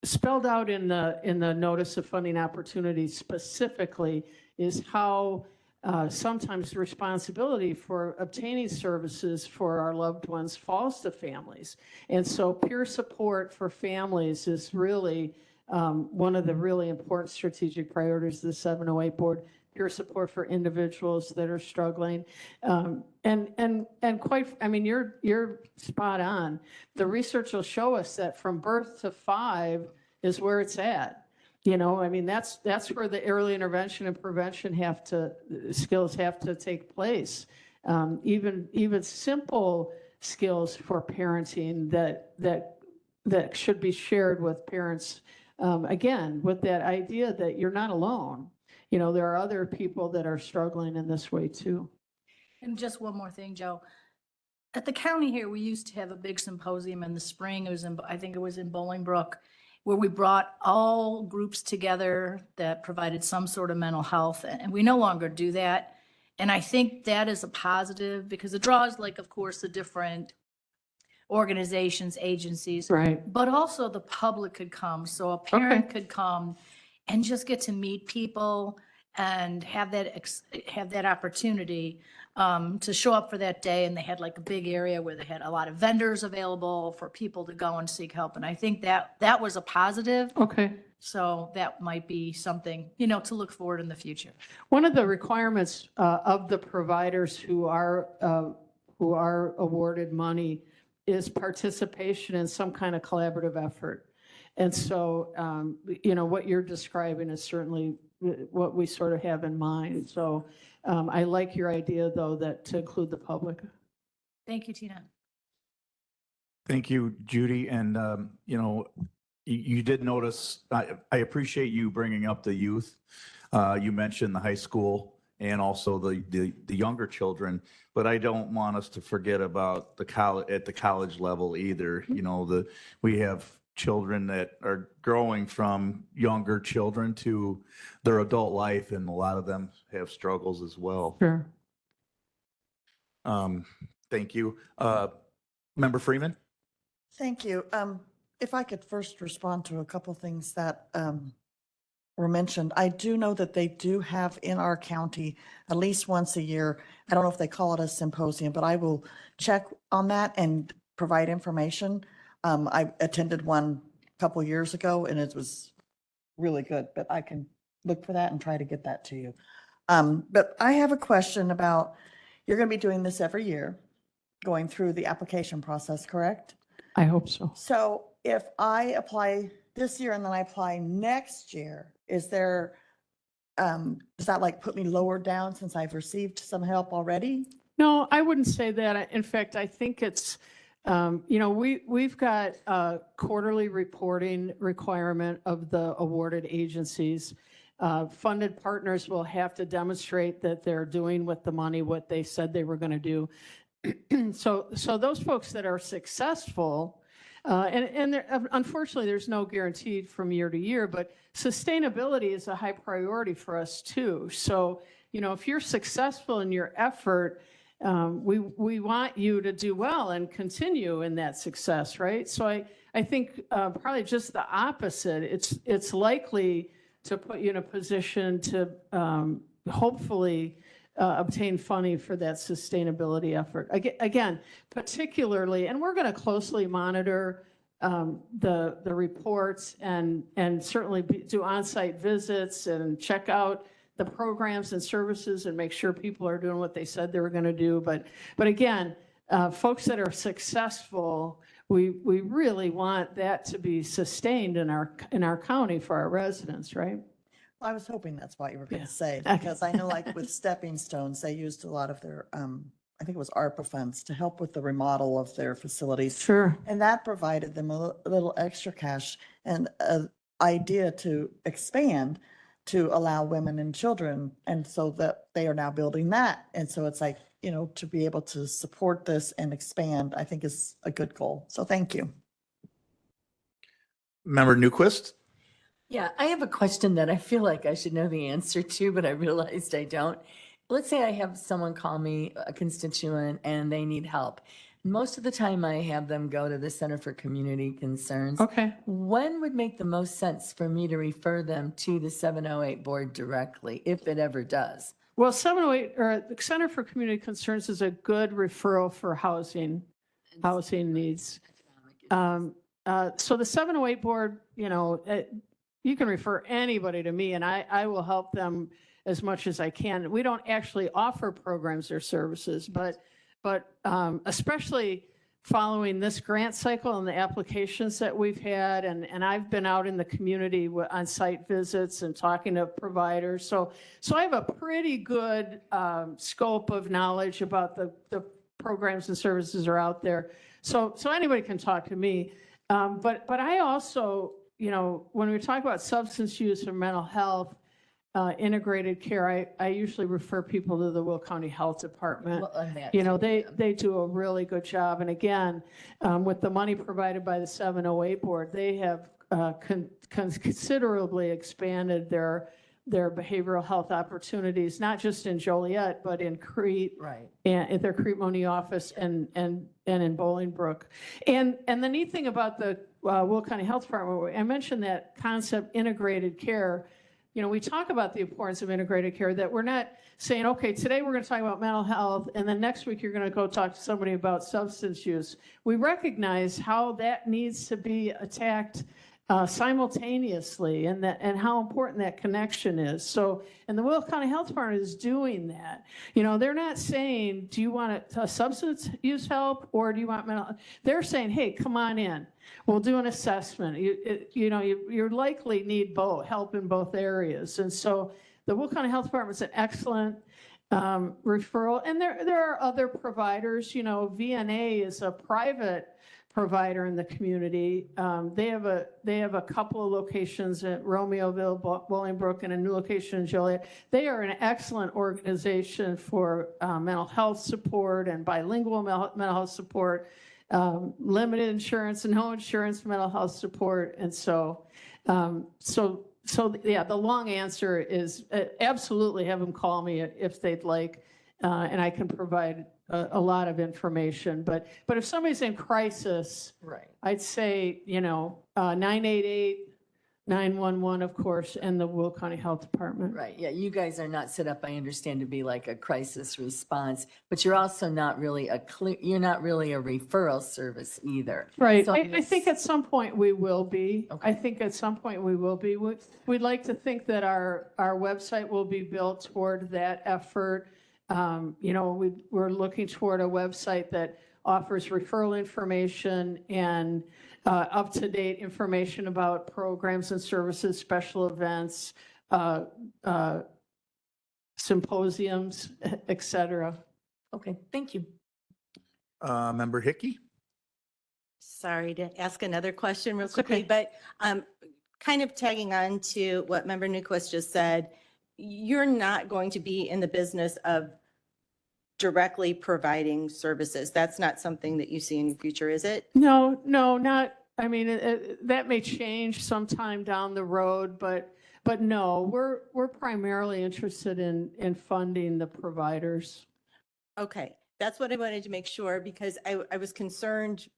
Spelled out in the notice of funding opportunities specifically is how sometimes the responsibility for obtaining services for our loved ones falls to families. And so peer support for families is really one of the really important strategic priorities of the 708 board. Peer support for individuals that are struggling. And quite, I mean, you're spot on. The research will show us that from birth to 5 is where it's at. I mean, that's where the early intervention and prevention skills have to take place. Even simple skills for parenting that should be shared with parents. Again, with that idea that you're not alone. There are other people that are struggling in this way too. And just one more thing, Joe. At the county here, we used to have a big symposium in the spring. It was in, I think it was in Bolingbrook, where we brought all groups together that provided some sort of mental health, and we no longer do that. And I think that is a positive because it draws, like, of course, the different organizations, agencies, Right. but also the public could come. So a parent could come and just get to meet people and have that opportunity to show up for that day. And they had like a big area where they had a lot of vendors available for people to go and seek help. And I think that was a positive. Okay. So that might be something, you know, to look forward in the future. One of the requirements of the providers who are awarded money is participation in some kind of collaborative effort. And so, you know, what you're describing is certainly what we sort of have in mind. So I like your idea, though, that to include the public. Thank you, Tina. Thank you, Judy. And, you know, you did notice, I appreciate you bringing up the youth. You mentioned the high school and also the younger children, but I don't want us to forget about the college, at the college level either. You know, we have children that are growing from younger children to their adult life, and a lot of them have struggles as well. Sure. Thank you. Member Freeman? Thank you. If I could first respond to a couple things that were mentioned. I do know that they do have in our county at least once a year. I don't know if they call it a symposium, but I will check on that and provide information. I attended one a couple years ago and it was really good, but I can look for that and try to get that to you. But I have a question about, you're going to be doing this every year, going through the application process, correct? I hope so. So if I apply this year and then I apply next year, is there, does that like put me lower down since I've received some help already? No, I wouldn't say that. In fact, I think it's, you know, we've got a quarterly reporting requirement of the awarded agencies. Funded partners will have to demonstrate that they're doing with the money what they said they were going to do. So those folks that are successful, and unfortunately, there's no guarantee from year to year, but sustainability is a high priority for us too. So, you know, if you're successful in your effort, we want you to do well and continue in that success, right? So I think probably just the opposite. It's likely to put you in a position to hopefully obtain funding for that sustainability effort. Again, particularly, and we're going to closely monitor the reports and certainly do on-site visits and check out the programs and services and make sure people are doing what they said they were going to do. But again, folks that are successful, we really want that to be sustained in our county for our residents, right? I was hoping that's what you were going Yeah. to say, Okay. because I know like with Stepping Stones, they used a lot of their, I think it was ARPA funds to help with the remodel of their facilities. Sure. And that provided them a little extra cash and an idea to expand to allow women and children. And so that they are now building that. And so it's like, you know, to be able to support this and expand, I think is a good goal. So thank you. Member Newquist? Yeah, I have a question that I feel like I should know the answer to, but I realized I don't. Let's say I have someone call me, a constituent, and they need help. Most of the time I have them go to the Center for Community Concerns. Okay. When would make the most sense for me to refer them to the 708 board directly, if it ever does? Well, 708, or the Center for Community Concerns is a good referral for housing needs. So the 708 board, you know, you can refer anybody to me and I will help them as much as I can. We don't actually offer programs or services, but especially following this grant cycle and the applications that we've had, and I've been out in the community on site visits and talking to providers. So I have a pretty good scope of knowledge about the programs and services that are out there. So anybody can talk to me. But I also, you know, when we talk about substance use or mental health, integrated care, I usually refer people to the Will County Health Department. Well, on that You know, too, they do a really good job. And again, with the money provided by the 708 board, they have considerably expanded their behavioral health opportunities, not just in Joliet, but in Crete, Right. and at their Crete Money office and in Bolingbrook. And the neat thing about the Will County Health Department, I mentioned that concept integrated care. You know, we talk about the importance of integrated care, that we're not saying, okay, today we're going to talk about mental health, and then next week you're going to go talk to somebody about substance use. We recognize how that needs to be attacked simultaneously, and how important that connection is. So, and the Will County Health Department is doing that. You know, they're not saying, do you want a substance use help or do you want mental? They're saying, hey, come on in. We'll do an assessment. You're likely need both help in both areas. And so the Will County Health Department is an excellent referral. And there are other providers. You know, VNA is a private provider in the community. They have a couple of locations at Romeoville, Bolingbrook, and a new location in Joliet. They are an excellent organization for mental health support and bilingual mental health support, limited insurance and no insurance mental health support. And so yeah, the long answer is absolutely have them call me if they'd like, and I can provide a lot of information. But if somebody's in crisis, Right. I'd say, 988, 911, of course, and the Will County Health Department. Right. Yeah. You guys are not set up, I understand, to be like a crisis response, but you're also not really you're not really a referral service either. Right. So I think at some point we will be. Okay. I think at some point we will be. We'd like to think that our website will be built toward that effort. We're looking toward a website that offers referral information and up-to-date information about programs and services, special events, symposiums, et cetera. Okay. Thank you. Member Hickey? Sorry to ask another question real That's quickly, okay. but kind of tagging on to what Member Newquist just said, you're not going to be in the business of directly providing services. That's not something that you see in your future, is it? No, not, I mean, that may change sometime down the road, but no, we're primarily interested in funding the providers. Okay, that's what I wanted to make sure, because I was concerned.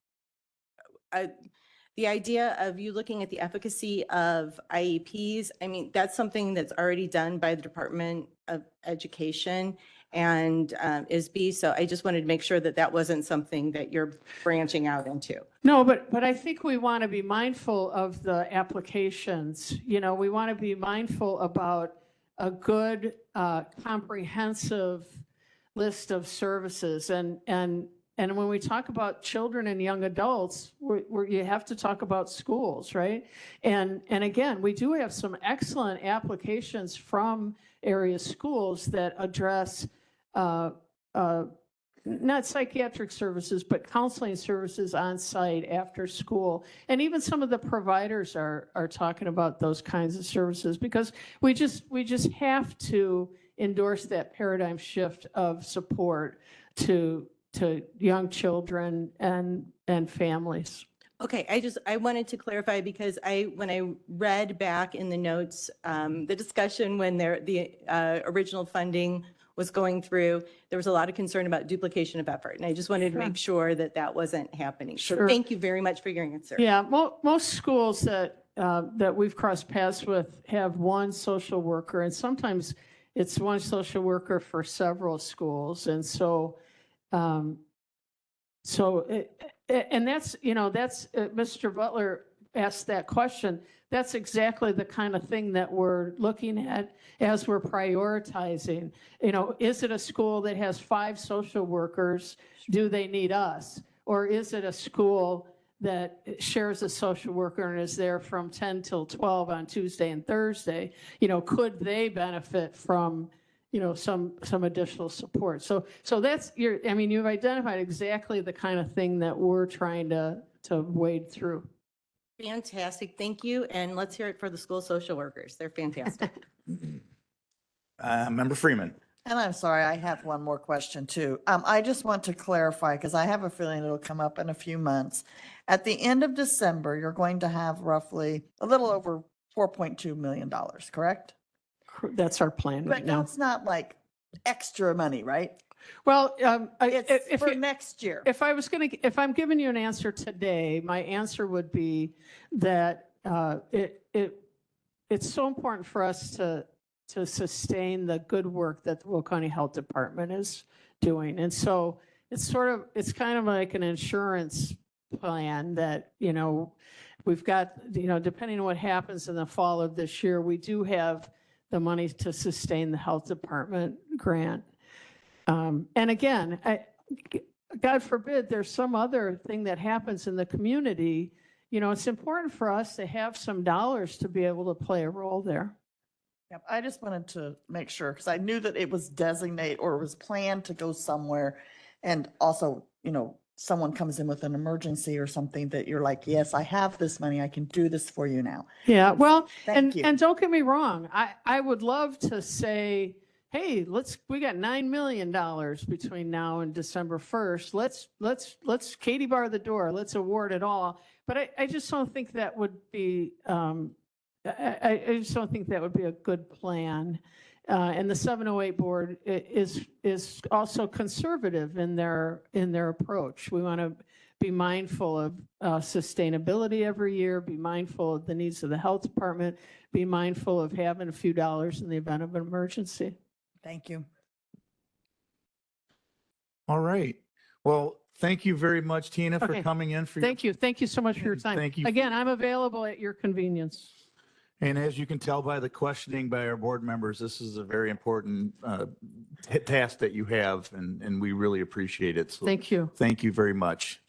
The idea of you looking at the efficacy of IEPs, I mean, that's something that's already done by the Department of Education and ISB. So I just wanted to make sure that that wasn't something that you're branching out into. No, but I think we want to be mindful of the applications. We want to be mindful about a good, comprehensive list of services. And when we talk about children and young adults, you have to talk about schools, right? And again, we do have some excellent applications from area schools that address not psychiatric services, but counseling services on site after school. And even some of the providers are talking about those kinds of services, because we just have to endorse that paradigm shift of support to young children and families. Okay, I wanted to clarify, because when I read back in the notes, the discussion when the original funding was going through, there was a lot of concern about duplication of effort. And I just wanted to make sure that that wasn't happening. So Sure. thank you very much for your answer. Yeah, most schools that we've crossed paths with have one social worker, and sometimes it's one social worker for several schools. And so, and that's, Mr. Butler asked that question. That's exactly the kind of thing that we're looking at as we're prioritizing. Is it a school that has 5 social workers? Do they need us? Or is it a school that shares a social worker and is there from 10 till 12 on Tuesday and Thursday? Could they benefit from some additional support? So that's you've identified exactly the kind of thing that we're trying to wade through. Fantastic, thank you. And let's hear it for the school social workers. They're fantastic. Member Freeman. And I'm sorry, I have one more question too. I just want to clarify, because I have a feeling it'll come up in a few months. At the end of December, you're going to have roughly a little over $4.2 million, correct? That's our plan right But now. that's not like extra money, right? Well, It's for next year. if I was going to, if I'm giving you an answer today, my answer would be that it's so important for us to sustain the good work that the Will County Health Department is doing. And so it's kind of like an insurance plan that, we've got, depending on what happens in the fall of this year, we do have the money to sustain the health department grant. And again, God forbid, there's some other thing that happens in the community. It's important for us to have some dollars to be able to play a role there. Yep, I just wanted to make sure, because I knew that it was designate or it was planned to go somewhere. And also, someone comes in with an emergency or something that you're like, yes, I have this money. I can do this for you now. Yeah, well, Thank you. and don't get me wrong. I would love to say, hey, we got $9 million between now and December 1st. Let's Katie bar the door. Let's award it all. But I just don't think that would be, I just don't think that would be a good plan. And the 708 board is also conservative in their approach. We want to be mindful of sustainability every year, be mindful of the needs of the health department, be mindful of having a few dollars in the event of an emergency. Thank you. All right. Well, thank you very much, Tina, for Okay. coming in. Thank you. Thank you so much for your time. Thank you. Again, I'm available at your convenience. And as you can tell by the questioning by our board members, this is a very important task that you have, and we really appreciate it. So Thank you. thank you very much.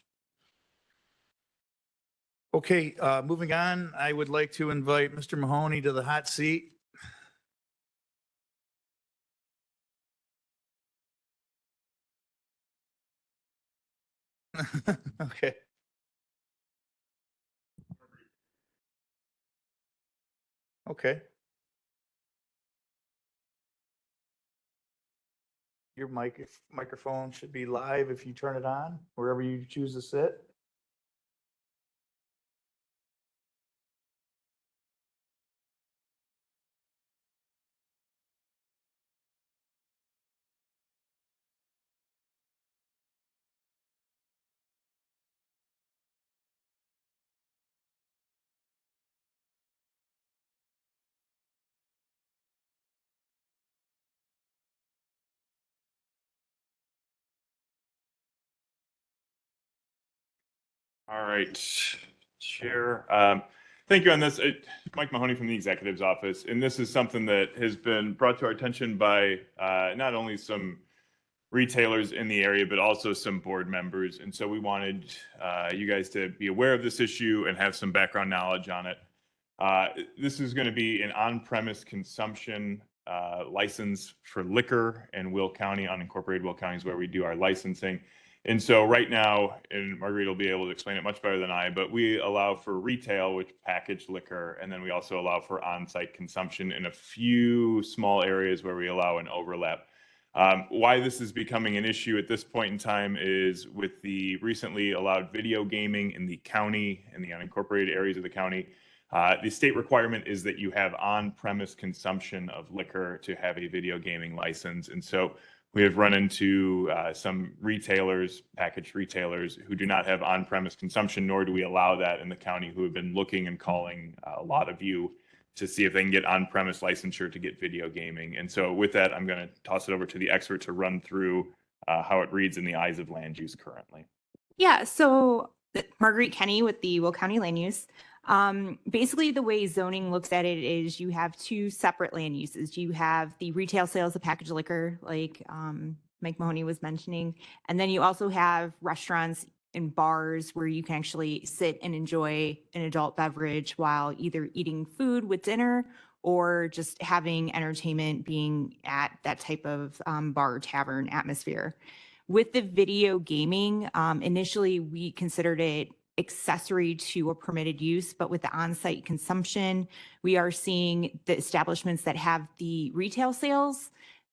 Okay, moving on, I would like to invite Mr. Mahoney to the hot seat. Okay. Okay. Your microphone should be live if you turn it on, wherever you choose to sit. All right, Chair. Thank you on this. Mike Mahoney from the Executive's Office. And this is something that has been brought to our attention by not only some retailers in the area, but also some board members. And so we wanted you guys to be aware of this issue and have some background knowledge on it. This is going to be an on-premise consumption license for liquor in Will County, unincorporated Will County is where we do our licensing. And so right now, and Marguerite will be able to explain it much better than I, but we allow for retail, which packaged liquor, and then we also allow for on-site consumption in a few small areas where we allow an overlap. Why this is becoming an issue at this point in time is with the recently allowed video gaming in the county, in the unincorporated areas of the county, the state requirement is that you have on-premise consumption of liquor to have a video gaming license. And so we have run into some retailers, packaged retailers, who do not have on-premise consumption, nor do we allow that in the county, who have been looking and calling a lot of you to see if they can get on-premise licensure to get video gaming. And so with that, I'm going to toss it over to the expert to run through how it reads in the eyes of land use currently. Yeah, so Marguerite Kenny with the Will County Land Use. Basically, the way zoning looks at it is you have two separate land uses. You have the retail sales of packaged liquor, like Mike Mahoney was mentioning, and then you also have restaurants and bars where you can actually sit and enjoy an adult beverage while either eating food with dinner or just having entertainment, being at that type of bar or tavern atmosphere. With the video gaming, initially we considered it accessory to a permitted use, but with the on-site consumption, we are seeing the establishments that have the retail sales,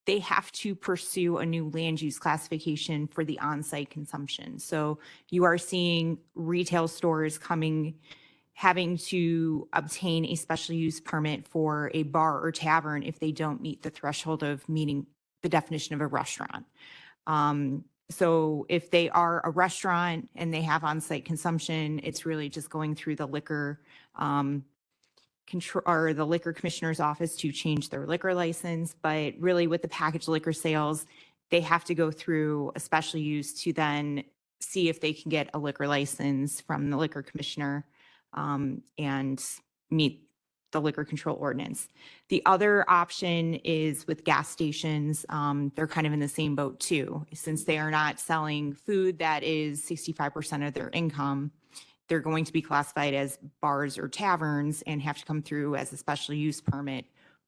they have to pursue a new land use classification for the on-site consumption. So you are seeing retail stores having to obtain a special use permit for a bar or tavern if they don't meet the threshold of meeting the definition of a restaurant. So if they are a restaurant and they have on-site consumption, it's really just going through the liquor control or the liquor commissioner's office to change their liquor license. But really with the packaged liquor sales, they have to go through a special use to then see if they can get a liquor license from the liquor commissioner and meet the liquor control ordinance. The other option is with gas stations. They're kind of in the same boat too. Since they are not selling food that is 65% of their income, they're going to be classified as bars or taverns and have to come through as a special use permit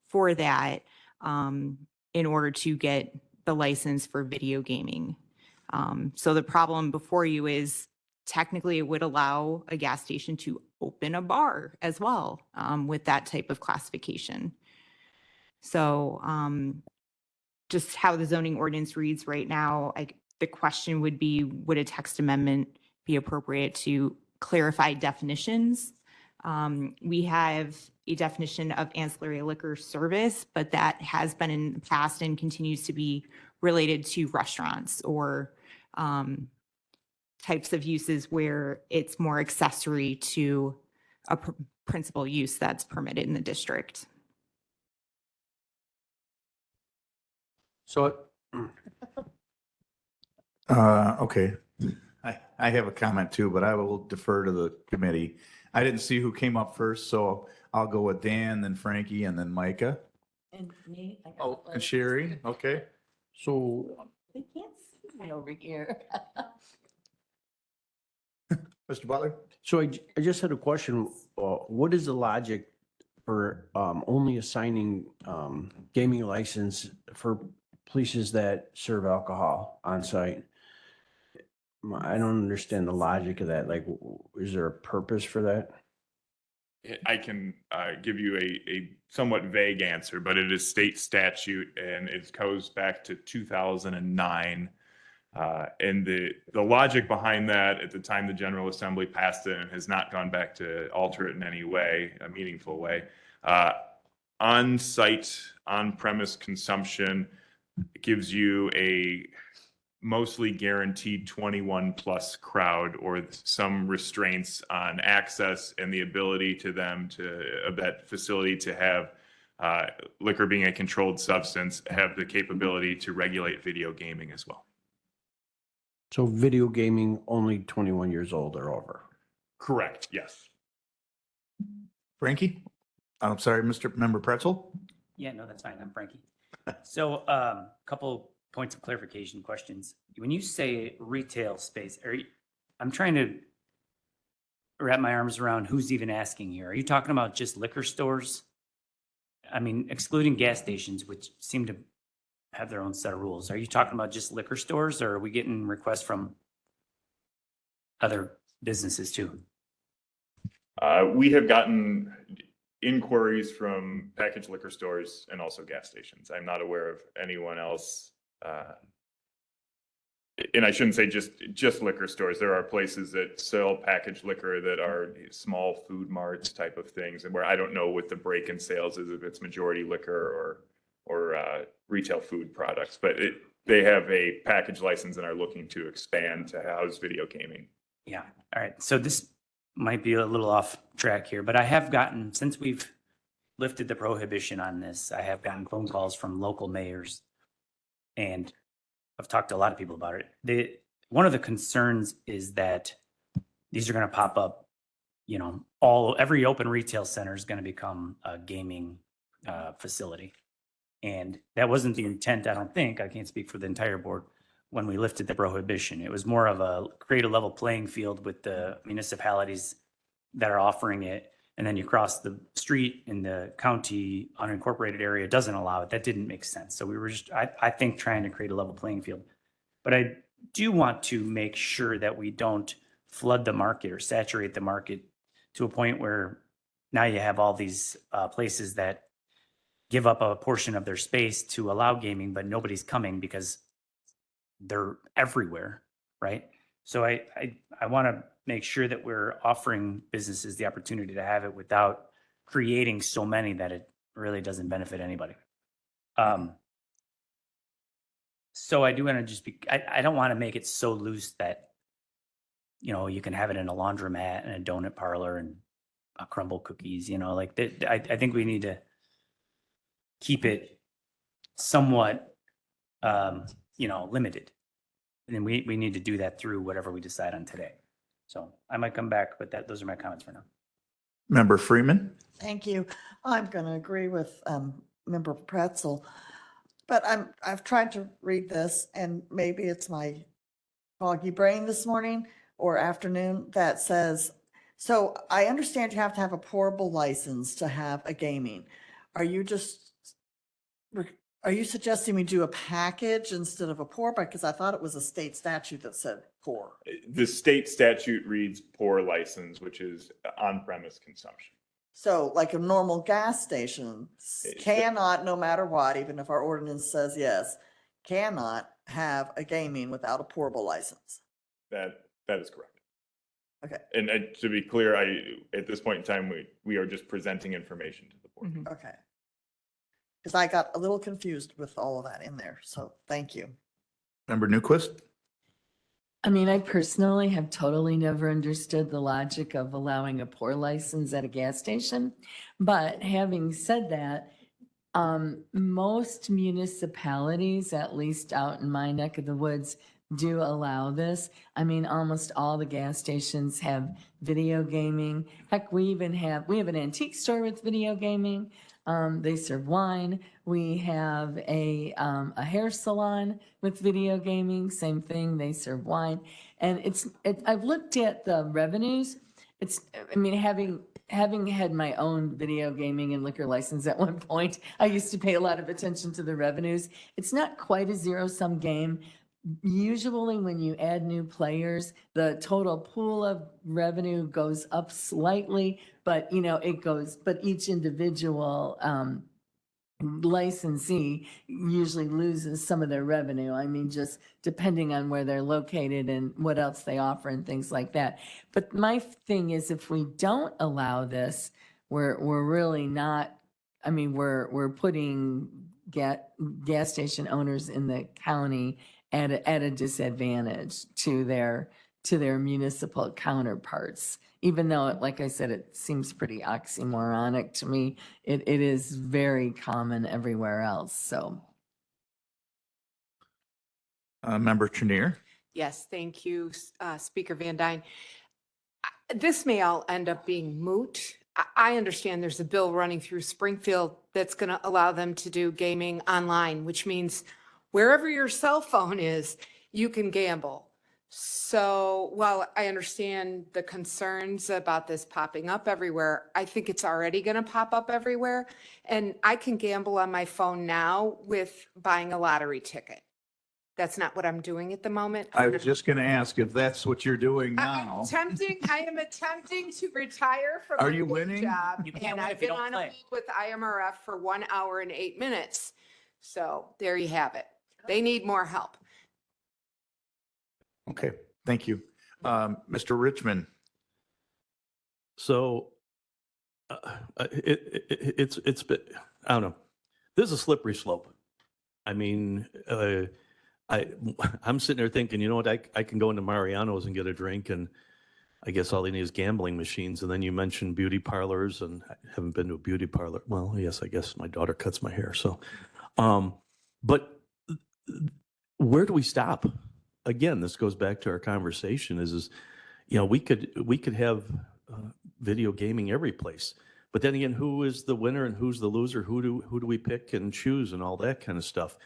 for that in order to get the license for video gaming. So the problem before you is technically it would allow a gas station to open a bar as well with that type of classification. So just how the zoning ordinance reads right now, the question would be, would a text amendment be appropriate to clarify definitions? We have a definition of ancillary liquor service, but that has been in the past and continues to be related to restaurants or types of uses where it's more accessory to a principal use that's permitted in the district. So Okay. I have a comment too, but I will defer to the committee. I didn't see who came up first, so I'll go with Dan, then Frankie, and then Micah. And me, I got Oh, one. and Sherry. Okay. So They can't see me over here. Mr. Butler? So I just had a question. What is the logic for only assigning gaming license for places that serve alcohol on site? I don't understand the logic of that. Like, is there a purpose for that? I can give you a somewhat vague answer, but it is state statute and it goes back to 2009. And the logic behind that at the time the General Assembly passed it and has not gone back to alter it in any way, a meaningful way. On-site, on-premise consumption gives you a mostly guaranteed 21 plus crowd or some restraints on access and the ability to them of that facility to have liquor being a controlled substance, have the capability to regulate video gaming as well. So video gaming only 21 years old or over? Correct, yes. Frankie? I'm sorry, Mr. Member Pretzel? Yeah, no, that's fine. I'm Frankie. So couple points of clarification questions. When you say retail space, I'm trying to wrap my arms around who's even asking here. Are you talking about just liquor stores? I mean, excluding gas stations, which seem to have their own set of rules. Are you talking about just liquor stores or are we getting requests from other businesses too? We have gotten inquiries from packaged liquor stores and also gas stations. I'm not aware of anyone else. And I shouldn't say just liquor stores. There are places that sell packaged liquor that are small food marts type of things, and where I don't know what the break in sales is, if it's majority liquor or retail food products. But they have a package license and are looking to expand to house video gaming. Yeah. All right. So this might be a little off track here, but I have gotten, since we've lifted the prohibition on this, I have gotten phone calls from local mayors and I've talked to a lot of people about it. One of the concerns is that these are going to pop up, you know, every open retail center is going to become a gaming facility. And that wasn't the intent, I don't think. I can't speak for the entire board when we lifted the prohibition. It was more of a create a level playing field with the municipalities that are offering it. And then you cross the street in the county unincorporated area doesn't allow it. That didn't make sense. So we were just, I think, trying to create a level playing field. But I do want to make sure that we don't flood the market or saturate the market to a point where now you have all these places that give up a portion of their space to allow gaming, but nobody's coming because they're everywhere, right? So I want to make sure that we're offering businesses the opportunity to have it without creating so many that it really doesn't benefit anybody. So I do want to just be, I don't want to make it so loose that, you know, you can have it in a laundromat and a donut parlor and a crumble cookies, you know, like that. I think we need to keep it somewhat, you know, limited. And then we need to do that through whatever we decide on today. So I might come back, but those are my comments for now. Member Freeman? Thank you. I'm going to agree with Member Pretzel, but I've tried to read this, and maybe it's my foggy brain this morning or afternoon that says, so I understand you have to have a portable license to have a gaming. Are you suggesting we do a package instead of a pour? Because I thought it was a state statute that said pour. The state statute reads pour license, which is on-premise consumption. So like a normal gas station cannot, no matter what, even if our ordinance says yes, cannot have a gaming without a pourable license. That is correct. Okay. And to be clear, at this point in time, we are just presenting information to the board. Okay. Because I got a little confused with all of that in there. So thank you. Member Newquist? I mean, I personally have totally never understood the logic of allowing a pour license at a gas station. But having said that, most municipalities, at least out in my neck of the woods, do allow this. I mean, almost all the gas stations have video gaming. Heck, we have an antique store with video gaming. They serve wine. We have a hair salon with video gaming. Same thing. They serve wine. And I've looked at the revenues. I mean, having had my own video gaming and liquor license at one point, I used to pay a lot of attention to the revenues. It's not quite a zero-sum game. Usually when you add new players, the total pool of revenue goes up slightly, but but each individual licensee usually loses some of their revenue. I mean, just depending on where they're located and what else they offer and things like that. But my thing is, if we don't allow this, we're really not, I mean, we're putting gas station owners in the county at a disadvantage to their municipal counterparts. Even though, like I said, it seems pretty oxymoronic to me, it is very common everywhere else, so. Member Chenier? Yes, thank you, Speaker Van Dyne. This may all end up being moot. I understand there's a bill running through Springfield that's going to allow them to do gaming online, which means wherever your cell phone is, you can gamble. So while I understand the concerns about this popping up everywhere, I think it's already going to pop up everywhere. And I can gamble on my phone now with buying a lottery ticket. That's not what I'm doing at the moment. I was just going to ask if that's what you're doing now. I am attempting to retire from Are my you day winning? job, You can't and win I've if you been don't on a play. lead with IMRF for 1 hour and 8 minutes. So there you have it. They need more help. Okay, thank you. Mr. Richmond? So it's been, I don't know. This is a slippery slope. I mean, I'm sitting there thinking, you know what, I can go into Mariano's and get a drink, and I guess all they need is gambling machines. And then you mentioned beauty parlors, and I haven't been to a beauty parlor. Well, yes, I guess my daughter cuts my hair. So, but where do we stop? Again, this goes back to our conversation is, you know, we could have video gaming every place. But then again, who is the winner and who's the loser? Who do we pick and choose and all that kind of stuff?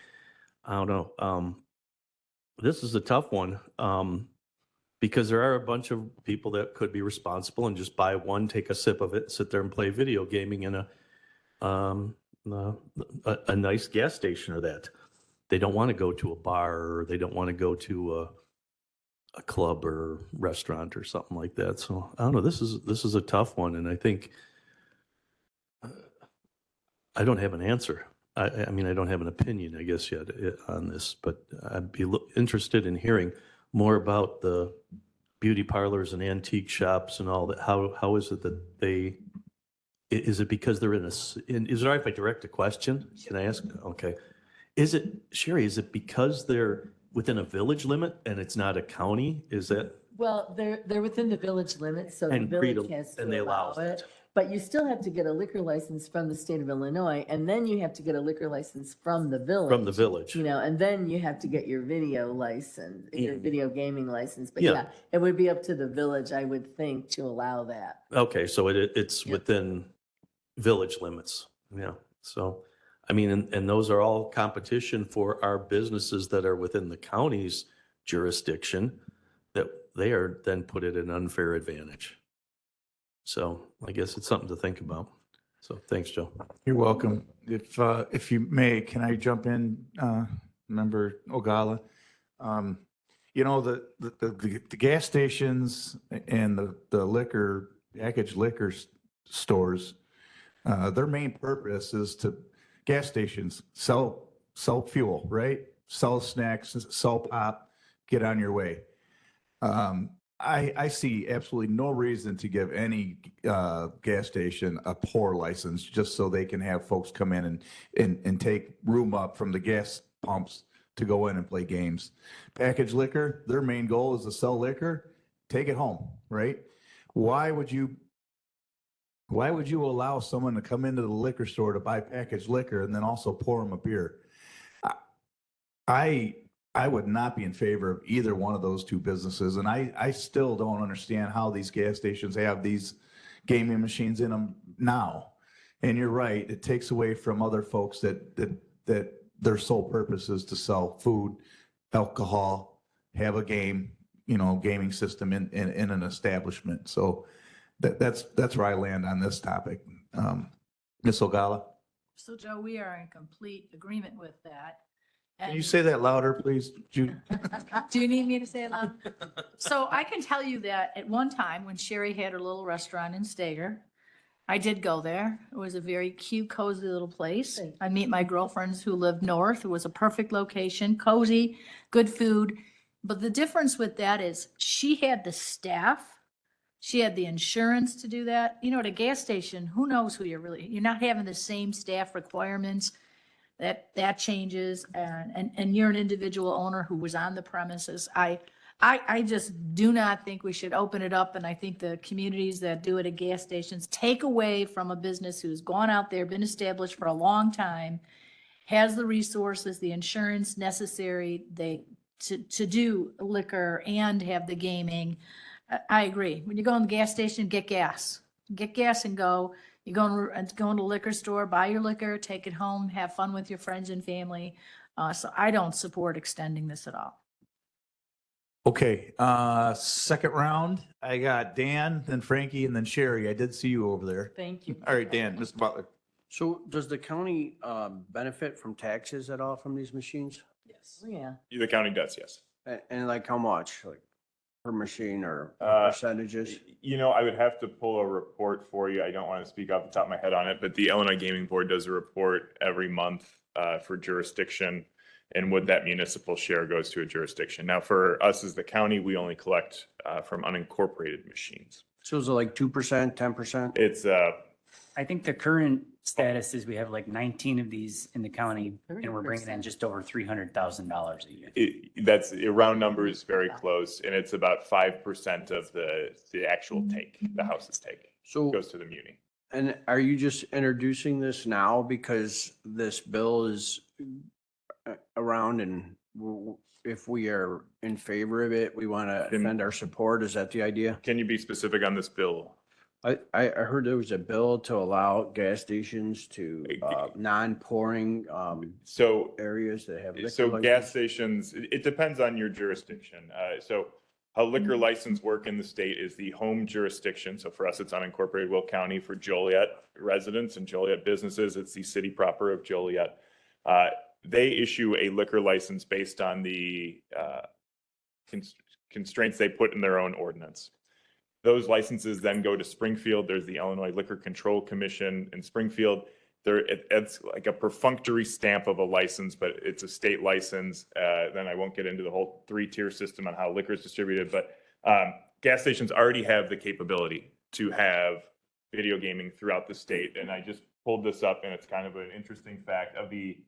I don't know. This is a tough one because there are a bunch of people that could be responsible and just buy one, take a sip of it, sit there and play video gaming in a nice gas station or that. They don't want to go to a bar, or they don't want to go to a club or restaurant or something like that. So I don't know. This is a tough one, and I think I don't have an answer. I mean, I don't have an opinion, I guess, yet on this, but I'd be interested in hearing more about the beauty parlors and antique shops and all that. How is it that they, is it because they're is it all right if I direct a question? Can I ask? Okay. Is it, Sherry, is it because they're within a village limit and it's not a county? Is that? Well, they're within the village limits, so the And village freedom, has to and they allow allow it. But you still have to get a liquor license from the state of Illinois, and then you have to get a liquor license from the village. From the village. You know, and then you have to get your video license, your Yeah. video gaming license. But Yeah. yeah, it would be up to the village, I would think, to allow that. Okay, so it's within village limits, yeah. So, I mean, and those are all competition for our businesses that are within the county's jurisdiction, that they are then put at an unfair advantage. So I guess it's something to think about. So thanks, Joe. You're welcome. If you may, can I jump in, Member Ogala? You know, the gas stations and the liquor, packaged liquor stores, their main purpose is to, gas stations, sell fuel, right? Sell snacks, sell pop, get on your way. I see absolutely no reason to give any gas station a poor license just so they can have folks come in and take room up from the gas pumps to go in and play games. Packaged liquor, their main goal is to sell liquor, take it home, right? Why would you allow someone to come into the liquor store to buy packaged liquor and then also pour them a beer? I would not be in favor of either one of those two businesses. And I still don't understand how these gas stations have these gaming machines in them now. And you're right, it takes away from other folks that their sole purpose is to sell food, alcohol, have a game, gaming system in an establishment. So that's where I land on this topic. Ms. Ogala? So Joe, we are in complete agreement with that. Can you say that louder, please, Jude? Do you need me to say it loud? So I can tell you that at one time, when Sherry had her little restaurant in Stager, I did go there. It was a very cute, cozy little place. I meet my girlfriends who lived north. It was a perfect location, cozy, good food. But the difference with that is she had the staff. She had the insurance to do that. At a gas station, who knows who you're not having the same staff requirements. That changes, and you're an individual owner who was on the premises. I just do not think we should open it up, and I think the communities that do it at gas stations take away from a business who's gone out there, been established for a long time, has the resources, the insurance necessary to do liquor and have the gaming. I agree. When you go in the gas station, get gas and go. You go into a liquor store, buy your liquor, take it home, have fun with your friends and family. So I don't support extending this at all. Okay, second round, I got Dan, then Frankie, and then Sherry. I did see you over there. Thank you. All right, Dan, Mr. Butler. So does the county benefit from taxes at all from these machines? Yes. Yeah. The county does, yes. And like how much, like per machine or Uh, percentages? I would have to pull a report for you. I don't want to speak off the top of my head on it, but the Illinois Gaming Board does a report every month for jurisdiction and what that municipal share goes to a jurisdiction. Now, for us as the county, we only collect from unincorporated machines. So is it like 2%, 10%? It's I think the current status is we have like 19 of these in the county and we're bringing in just over $300,000 a year. that's round number is very close, and it's about 5% of the actual take, the house's take. So Goes to the muni. And are you just introducing this now because this bill is around and if we are in favor of it, we want to lend our support? Is that the idea? Can you be specific on this bill? I heard there was a bill to allow gas stations to non-pouring So areas that have liquor So license. gas stations, it depends on your jurisdiction. So how liquor license work in the state is the home jurisdiction. So for us, it's unincorporated Will County. For Joliet residents and Joliet businesses, it's the city proper of Joliet. They issue a liquor license based on the constraints they put in their own ordinance. Those licenses then go to Springfield. There's the Illinois Liquor Control Commission in Springfield. It's like a perfunctory stamp of a license, but it's a state license. Then I won't get into the whole 3-tier system on how liquor is distributed, but gas stations already have the capability to have video gaming throughout the state. And I just pulled this up, and it's kind of an interesting fact. Of the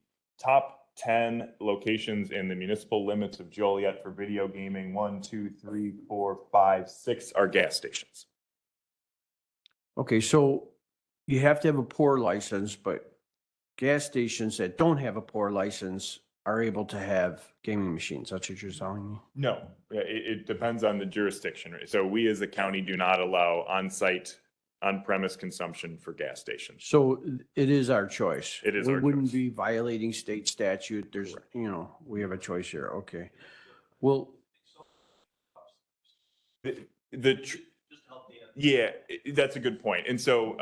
top 10 locations in the municipal limits of Joliet for video gaming, 1, 2, 3, 4, 5, 6 are gas stations. Okay, so you have to have a pour license, but gas stations that don't have a pour license are able to have gaming machines. That's what you're telling me? No, it depends on the jurisdiction. So we as a county do not allow on-site, on-premise consumption for gas stations. So it is our choice. It is We our wouldn't choice. be violating state statute. There's, we have a choice here. Okay. Well, Yeah, that's a good point. And so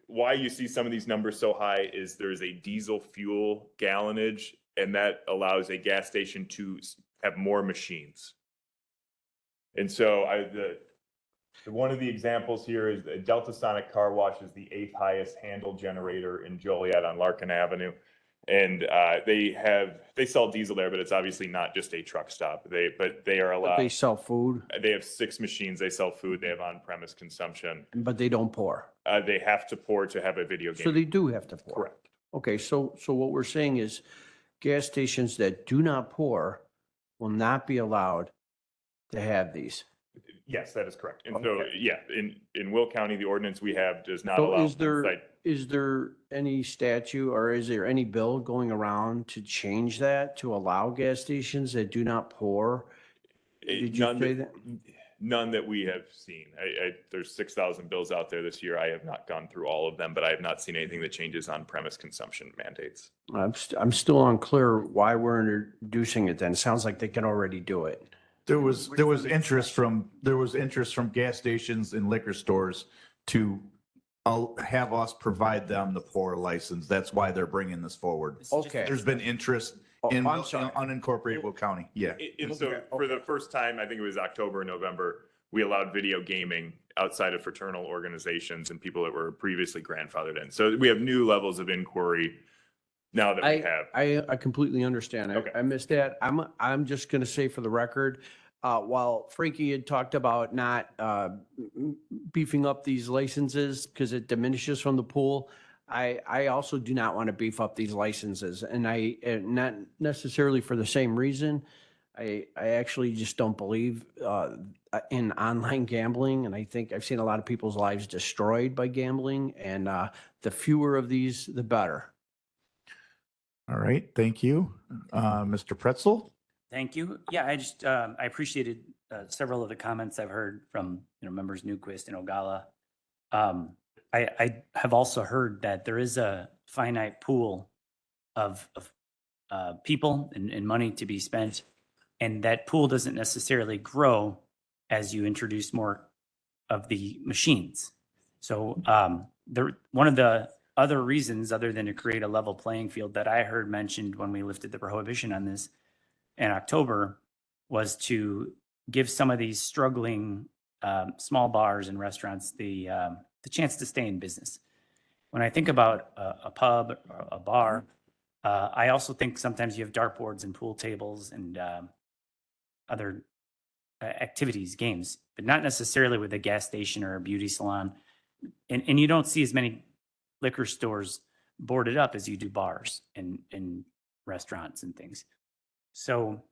why you see some of these numbers so high is there's a diesel fuel gallonage, and that allows a gas station to have more machines. And so one of the examples here is the Delta Sonic Car Wash is the 8th highest handle generator in Joliet on Larkin Avenue. And they sell diesel there, but it's obviously not just a truck stop. They are allowed. they sell food, They have 6 machines. They sell food. They have on-premise consumption. but they don't pour. They have to pour to have a video game. So they do have to pour. Correct. Okay, so what we're saying is gas stations that do not pour will not be allowed to have these. Yes, that is correct. And so, yeah, in Will County, the ordinance we have does not So allow. is there any statute or is there any bill going around to change that, to allow gas stations that do not pour? Did you say that? None that we have seen. There's 6,000 bills out there this year. I have not gone through all of them, but I have not seen anything that changes on-premise consumption mandates. I'm still unclear why we're introducing it then. It sounds like they can already do it. There was interest from gas stations and liquor stores to have us provide them the pour license. That's why they're bringing this forward. Okay. There's been interest in I'm sorry. unincorporated Will County. Yeah. And so for the first time, I think it was October, November, we allowed video gaming outside of fraternal organizations and people that were previously grandfathered in. So we have new levels of inquiry now that we have. I completely understand. I missed that. I'm just going to say for the record, while Frankie had talked about not beefing up these licenses because it diminishes from the pool, I also do not want to beef up these licenses, and not necessarily for the same reason. I actually just don't believe in online gambling, and I think I've seen a lot of people's lives destroyed by gambling, and the fewer of these, the better. All right. Thank you. Mr. Pretzel? Thank you. Yeah, I appreciated several of the comments I've heard from, members Newquist and Ogala. I have also heard that there is a finite pool of people and money to be spent, and that pool doesn't necessarily grow as you introduce more of the machines. So one of the other reasons, other than to create a level playing field, that I heard mentioned when we lifted the prohibition on this in October, was to give some of these struggling small bars and restaurants the chance to stay in business. When I think about a pub or a bar, I also think sometimes you have dartboards and pool tables and other activities, games, but not necessarily with a gas station or a beauty salon. And you don't see as many liquor stores boarded up as you do bars and restaurants and things. So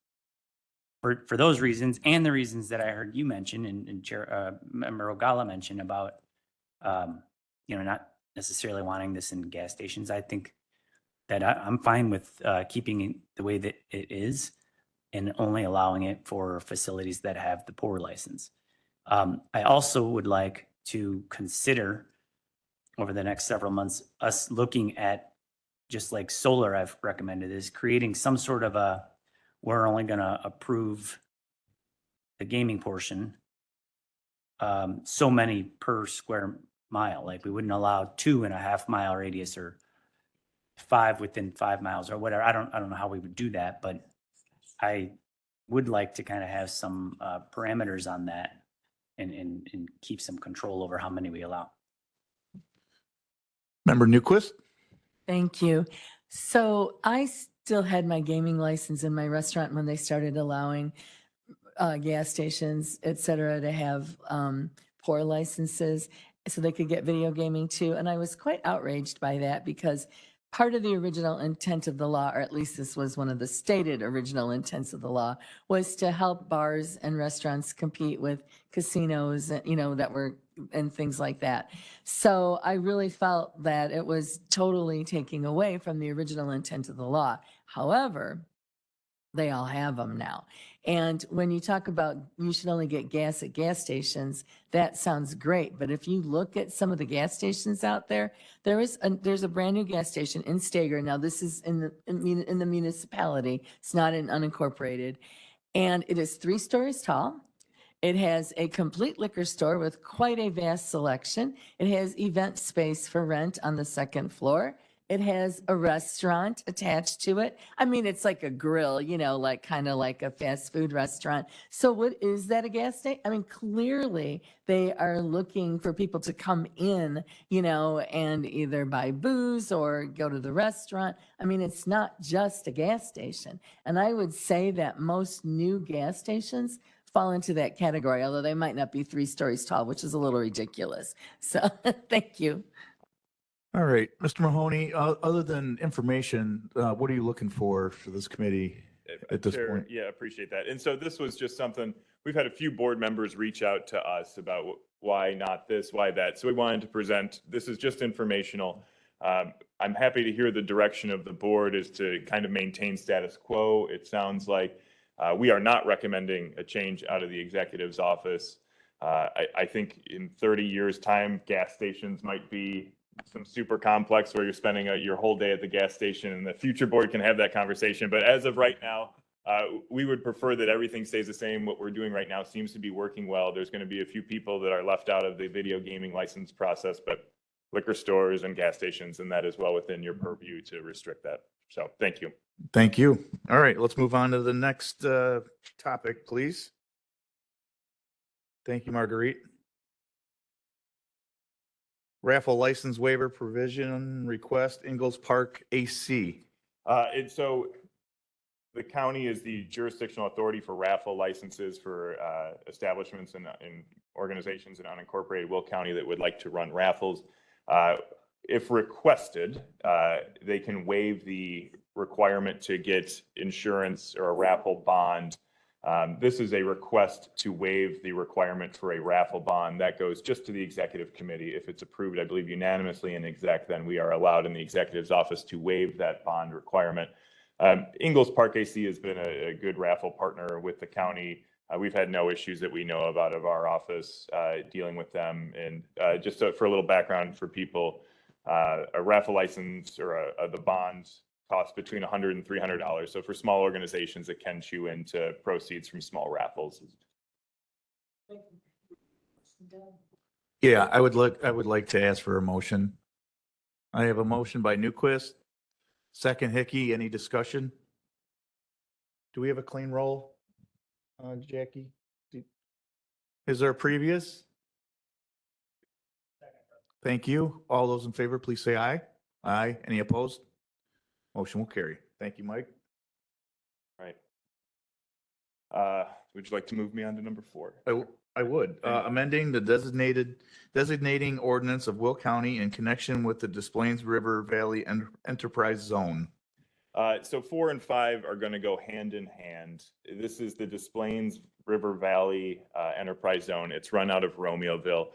for those reasons and the reasons that I heard you mention and Member Ogala mentioned about, not necessarily wanting this in gas stations, I think that I'm fine with keeping it the way that it is and only allowing it for facilities that have the pour license. I also would like to consider over the next several months, us looking at, just like solar I've recommended, is creating some sort of we're only going to approve the gaming portion, so many per square mile. Like we wouldn't allow 2.5 mile radius or 5 within 5 miles or whatever. I don't know how we would do that, but I would like to kind of have some parameters on that and keep some control over how many we allow. Member Newquist? Thank you. So I still had my gaming license in my restaurant when they started allowing gas stations, et cetera, to have pour licenses so they could get video gaming too. And I was quite outraged by that because part of the original intent of the law, or at least this was one of the stated original intents of the law, was to help bars and restaurants compete with casinos, that were, and things like that. So I really felt that it was totally taking away from the original intent of the law. However, they all have them now. And when you talk about you should only get gas at gas stations, that sounds great. But if you look at some of the gas stations out there, there's a brand new gas station in Stager. Now this is in the municipality. It's not in unincorporated. And it is 3 stories tall. It has a complete liquor store with quite a vast selection. It has event space for rent on the 2nd floor. It has a restaurant attached to it. I mean, it's like a grill, like kind of like a fast food restaurant. So what is that, a gas station? I mean, clearly they are looking for people to come in, and either buy booze or go to the restaurant. I mean, it's not just a gas station. And I would say that most new gas stations fall into that category, although they might not be 3 stories tall, which is a little ridiculous. So thank you. All right, Mr. Mahoney, other than information, what are you looking for this committee at this Chair, point? Yeah, appreciate that. And so this was just something, we've had a few board members reach out to us about why not this, why that. So we wanted to present, this is just informational. I'm happy to hear the direction of the board is to kind of maintain status quo. It sounds like we are not recommending a change out of the executive's office. I think in 30 years' time, gas stations might be some super complex where you're spending your whole day at the gas station, and the future board can have that conversation. But as of right now, we would prefer that everything stays the same. What we're doing right now seems to be working well. There's going to be a few people that are left out of the video gaming license process, but liquor stores and gas stations, and that is well within your purview to restrict that. So thank you. Thank you. All right, let's move on to the next topic, please. Thank you, Marguerite. Raffle license waiver provision request, Ingalls Park AC. And so the county is the jurisdictional authority for raffle licenses for establishments and organizations in unincorporated Will County that would like to run raffles. If requested, they can waive the requirement to get insurance or a raffle bond. This is a request to waive the requirement for a raffle bond. That goes just to the executive committee. If it's approved, I believe unanimously in exec, then we are allowed in the executive's office to waive that bond requirement. Ingalls Park AC has been a good raffle partner with the county. We've had no issues that we know of out of our office dealing with them. And just for a little background for people, a raffle license or the bonds cost between $100 and $300. So for small organizations, it can chew into proceeds from small raffles. Yeah, I would like to ask for a motion. I have a motion by Newquist, second Hickey. Any discussion? Do we have a clean roll, Jackie? Is there a previous? Thank you. All those in favor, please say aye. Aye. Any opposed? Motion will carry. Thank you, Mike. All right. Would you like to move me on to number 4? I would. Amending the designating ordinance of Will County in connection with the Des Plaines River Valley Enterprise Zone. So 4 and 5 are going to go hand in hand. This is the Des Plaines River Valley Enterprise Zone. It's run out of Romeoville.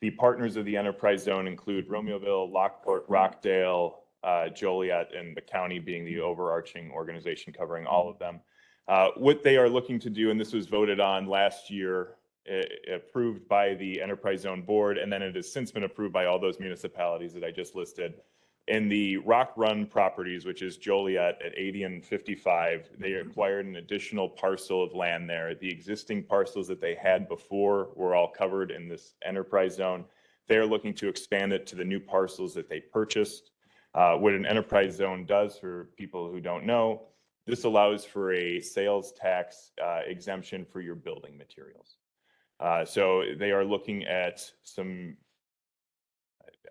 The partners of the Enterprise Zone include Romeoville, Lockport, Rockdale, Joliet, and the county being the overarching organization covering all of them. What they are looking to do, and this was voted on last year, approved by the Enterprise Zone Board, and then it has since been approved by all those municipalities that I just listed. In the Rock Run properties, which is Joliet at 80 and 55, they acquired an additional parcel of land there. The existing parcels that they had before were all covered in this Enterprise Zone. They're looking to expand it to the new parcels that they purchased. What an Enterprise Zone does, for people who don't know, This allows for a sales tax exemption for your building materials. So they are looking at some,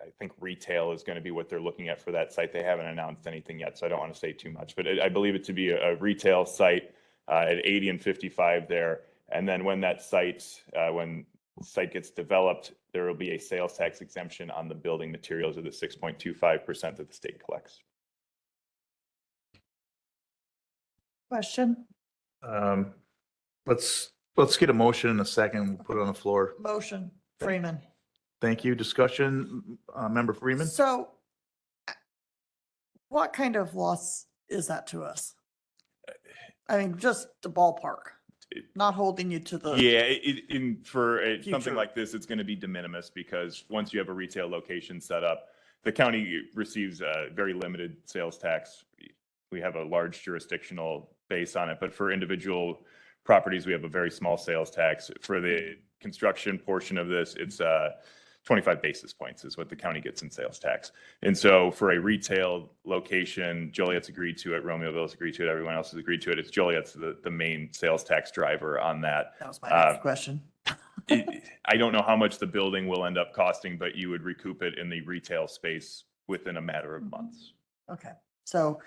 I think retail is going to be what they're looking at for that site. They haven't announced anything yet, so I don't want to say too much, but I believe it to be a retail site at 80 and 55 there. And then when that site, when the site gets developed, there will be a sales tax exemption on the building materials of the 6.25% that the state collects. Question? Let's get a motion in a second. We'll put it on the floor. Motion, Freeman. Thank you. Discussion, Member Freeman? So what kind of loss is that to us? I mean, just the ballpark, not holding you to the. Yeah, for Future. something like this, it's going to be de minimis because once you have a retail location set up, the county receives a very limited sales tax. We have a large jurisdictional base on it, but for individual properties, we have a very small sales tax. For the construction portion of this, it's 25 basis points is what the county gets in sales tax. And so for a retail location, Joliet's agreed to it, Romeoville's agreed to it, everyone else has agreed to it. It's Joliet's the main sales tax driver on that. That was my next question. I don't know how much the building will end up costing, but you would recoup it in the retail space within a matter of months. Okay, so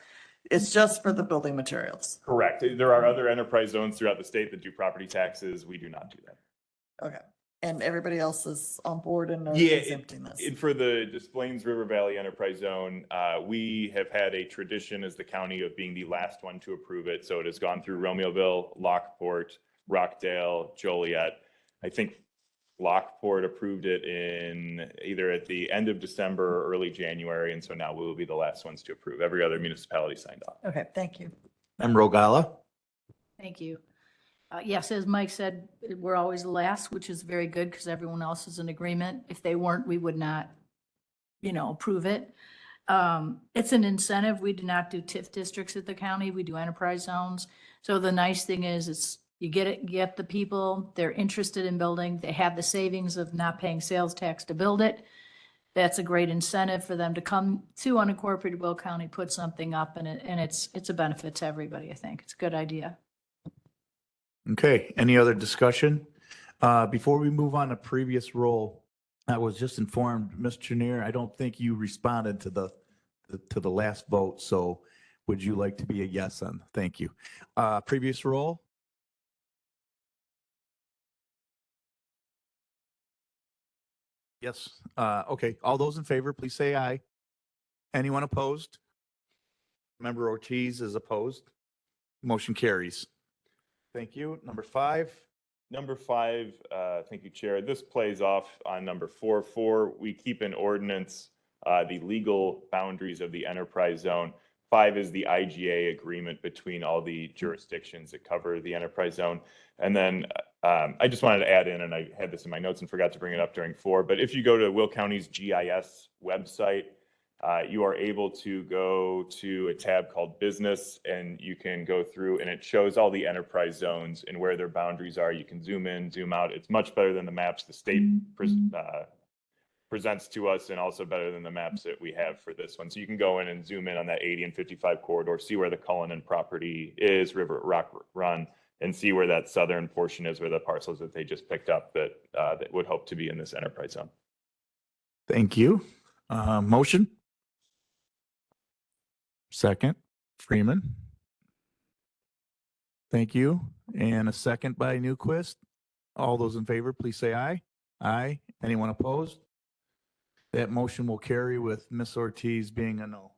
it's just for the building materials. Correct. There are other enterprise zones throughout the state that do property taxes. We do not do that. Okay, and everybody else is on board and knows Yeah, exempting this. and for the Des Plaines River Valley Enterprise Zone, we have had a tradition as the county of being the last one to approve it. So it has gone through Romeoville, Lockport, Rockdale, Joliet. I think Lockport approved it in either at the end of December or early January. And so now we will be the last ones to approve. Every other municipality signed off. Okay, thank you. Member Ogala? Thank you. Yes, as Mike said, we're always last, which is very good because everyone else is in agreement. If they weren't, we would not, approve it. It's an incentive. We do not do TIF districts at the county. We do enterprise zones. So the nice thing is you get the people, they're interested in building, they have the savings of not paying sales tax to build it. That's a great incentive for them to come to unincorporated Will County, put something up, and it's a benefit to everybody, I think. It's a good idea. Okay, any other discussion? Before we move on to previous role, I was just informed, Ms. Chenier, I don't think you responded to the last vote, so would you like to be a yes on? Thank you. Previous role? Yes. Okay, all those in favor, please say aye. Anyone opposed? Member Ortiz is opposed. Motion carries. Thank you. Number 5. Number 5, thank you, Chair. This plays off on number 4. We keep in ordinance the legal boundaries of the enterprise zone. 5 is the IGA agreement between all the jurisdictions that cover the enterprise zone. And then I just wanted to add in, and I had this in my notes and forgot to bring it up during 4, but if you go to Will County's GIS website, you are able to go to a tab called Business, and you can go through and it shows all the enterprise zones and where their boundaries are. You can zoom in, zoom out. It's much better than the maps the state presents to us, and also better than the maps that we have for this one. So you can go in and zoom in on that 80 and 55 corridor, see where the Cullinan property is, River Rock Run, and see where that southern portion is, where the parcels that they just picked up that would hope to be in this enterprise zone. Thank you. Motion? Second, Freeman. Thank you. And a second by Newquist. All those in favor, please say aye. Aye. Anyone opposed? That motion will carry with Ms. Ortiz being a no.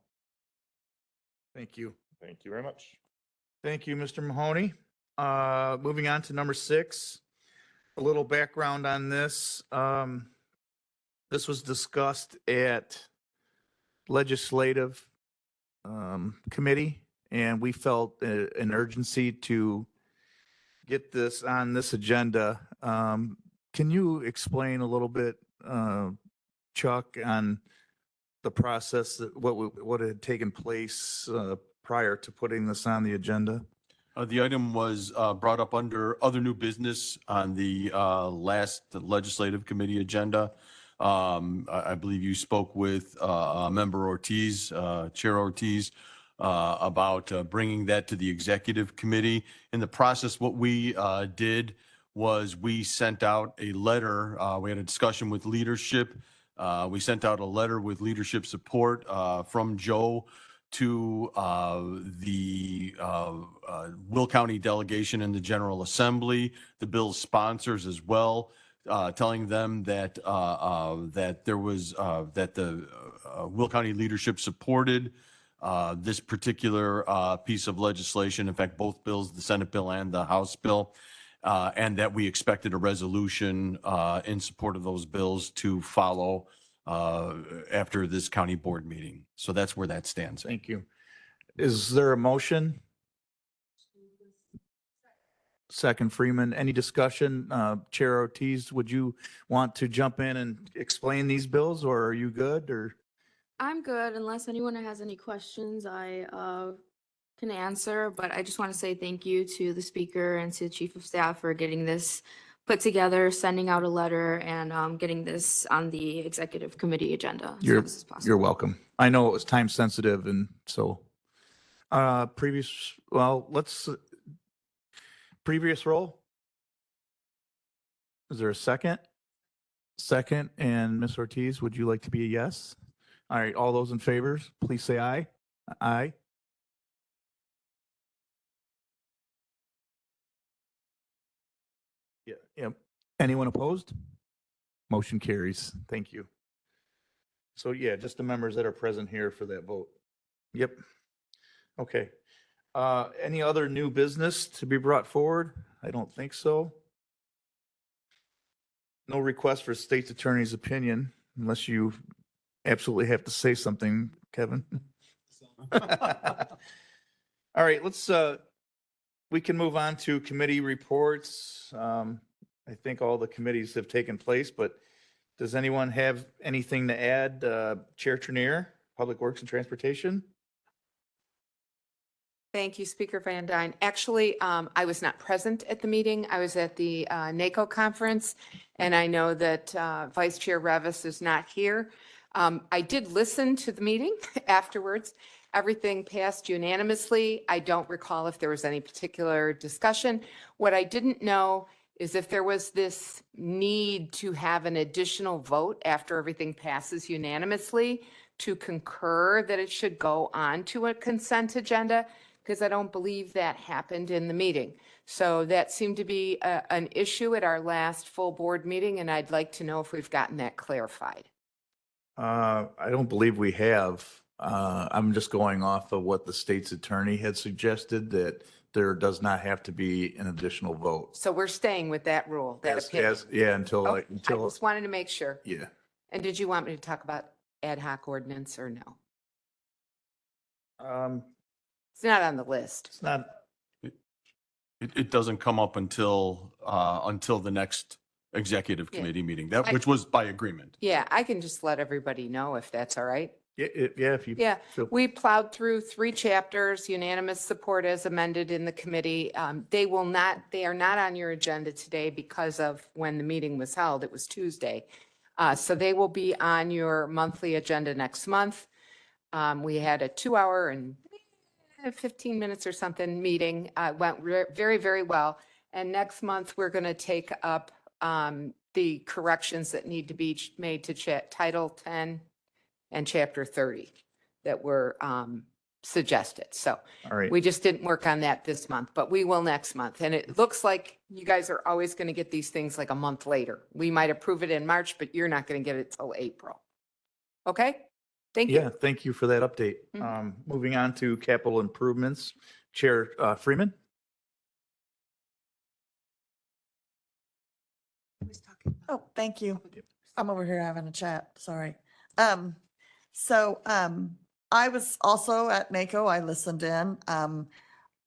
Thank you. Thank you very much. Thank you, Mr. Mahoney. Moving on to number 6, a little background on this. This was discussed at legislative committee, and we felt an urgency to get this on this agenda. Can you explain a little bit, Chuck, on the process, that what had taken place prior to putting this on the agenda? The item was brought up under other new business on the last legislative committee agenda. I believe you spoke with Member Ortiz, Chair Ortiz, about bringing that to the executive committee. In the process, what we did was we sent out a letter. We had a discussion with leadership. We sent out a letter with leadership support from Joe to the Will County delegation and the General Assembly, the bill's sponsors as well, telling them that that there was that the Will County leadership supported this particular piece of legislation. In fact, both bills, the Senate bill and the House bill, and that we expected a resolution in support of those bills to follow after this county board meeting. So that's where that stands. Thank you. Is there a motion? Second, Freeman. Any discussion? Chair Ortiz, would you want to jump in and explain these bills, or are you good, or? I'm good. Unless anyone has any questions, I can answer. But I just want to say thank you to the speaker and to the chief of staff for getting this put together, sending out a letter, and getting this on the executive committee agenda as soon as possible. You're welcome. I know it was time sensitive, and so previous roll. Is there a second? Second, and Ms. Ortiz, would you like to be a yes? All right, all those in favor, please say aye. Aye. Yeah, yep. Anyone opposed? Motion carries. Thank you. So yeah, just the members that are present here for that vote. Yep. Okay. Any other new business to be brought forward? I don't think so. No request for state's attorney's opinion unless you absolutely have to say something, Kevin. All right, we can move on to committee reports. I think all the committees have taken place, but does anyone have anything to add? Chair Trenier, Public Works and Transportation? Thank you, Speaker Van Dyne. Actually, I was not present at the meeting. I was at the NACO conference, and I know that Vice Chair Revis is not here. I did listen to the meeting afterwards. Everything passed unanimously. I don't recall if there was any particular discussion. What I didn't know is if there was this need to have an additional vote after everything passes unanimously to concur that it should go on to a consent agenda, because I don't believe that happened in the meeting. So that seemed to be an issue at our last full board meeting, and I'd like to know if we've gotten that clarified. I don't believe we have. I'm just going off of what the state's attorney had suggested, that there does not have to be an additional vote. So we're staying with that rule, that opinion. Yeah, until Okay, I until, just wanted to make sure. yeah. And did you want me to talk about ad hoc ordinance or no? It's not on the list. It's not, It doesn't come up until the next executive Yeah. committee meeting, I- which was by agreement. Yeah, I can just let everybody know if that's all right. yeah, if you. Yeah, feel- we plowed through 3 chapters, unanimous support as amended in the committee. They are not on your agenda today because of when the meeting was held. It was Tuesday. So they will be on your monthly agenda next month. We had a 2-hour and 15 minutes or something meeting. Went very, very well. And next month, we're going to take up the corrections that need to be made to Title 10 and Chapter 30 that were suggested. So All right. we just didn't work on that this month, but we will next month. And it looks like you guys are always going to get these things like a month later. We might approve it in March, but you're not going to get it till April. Okay? Thank you. Yeah, thank you for that update. Moving on to capital improvements, Chair Freeman. Oh, thank you. I'm over here having a chat, sorry. I was also at NACO, I listened in.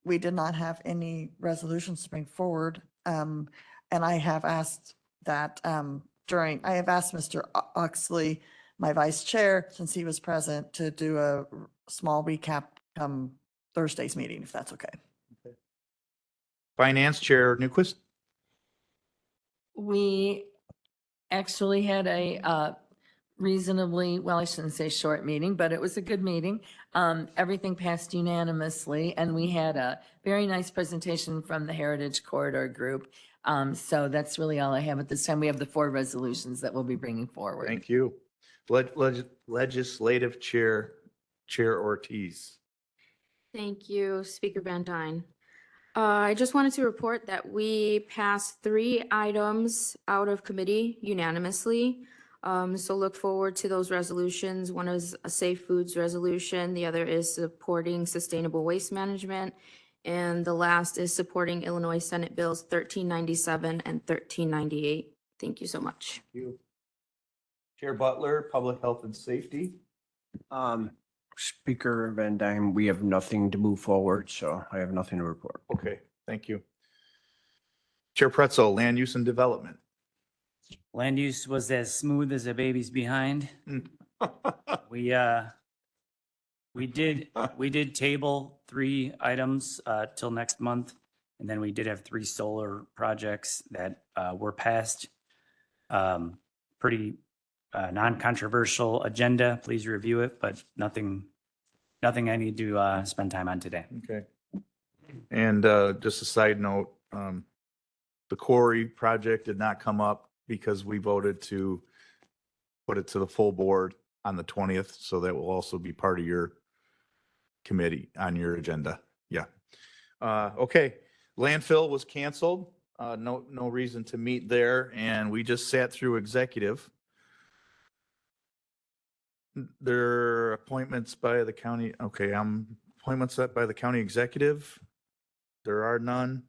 We did not have any resolutions to bring forward. And I have asked that I have asked Mr. Oxley, my vice chair, since he was present, to do a small recap Thursday's meeting, if that's okay. Finance Chair Newquist. We actually had a reasonably, well, I shouldn't say short meeting, but it was a good meeting. Everything passed unanimously, and we had a very nice presentation from the Heritage Corridor Group. So that's really all I have at this time. We have the 4 resolutions that we'll be bringing forward. Thank you. Legislative Chair Ortiz. Thank you, Speaker Van Dyne. I just wanted to report that we passed 3 items out of committee unanimously. So look forward to those resolutions. One is a safe foods resolution. The other is supporting sustainable waste management. And the last is supporting Illinois Senate Bills 1397 and 1398. Thank you so much. Thank you. Chair Butler, Public Health and Safety. Speaker Van Dyne, we have nothing to move forward, so I have nothing to report. Okay, thank you. Chair Pretzel, Land Use and Development. Land use was as smooth as a baby's behind. We did table 3 items till next month. And then we did have 3 solar projects that were passed. Pretty non-controversial agenda. Please review it, but nothing I need to spend time on today. Okay. And just a side note, the quarry project did not come up because we voted to put it to the full board on the 20th. So that will also be part of your committee on your agenda. Yeah. Okay. Landfill was canceled. No reason to meet there. And we just sat through executive. There are appointments by the county. Okay. Appointments set by the county executive. There are none.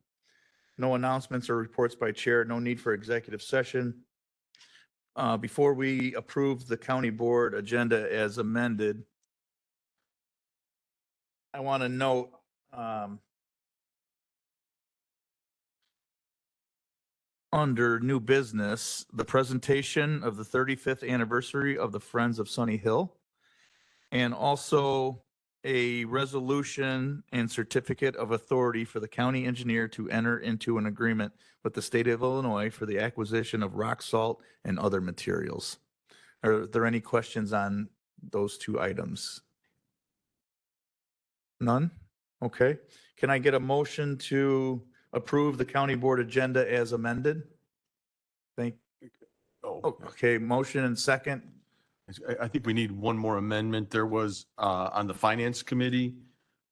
No announcements or reports by chair. No need for executive session. Before we approve the county board agenda as amended, I want to note, under new business, the presentation of the 35th anniversary of the Friends of Sunny Hill, and also a resolution and certificate of authority for the county engineer to enter into an agreement with the state of Illinois for the acquisition of rock salt and other materials. Are there any questions on those 2 items? None? Okay. Can I get a motion to approve the county board agenda as amended? Okay, motion and second. I think we need one more amendment. There was on the finance committee.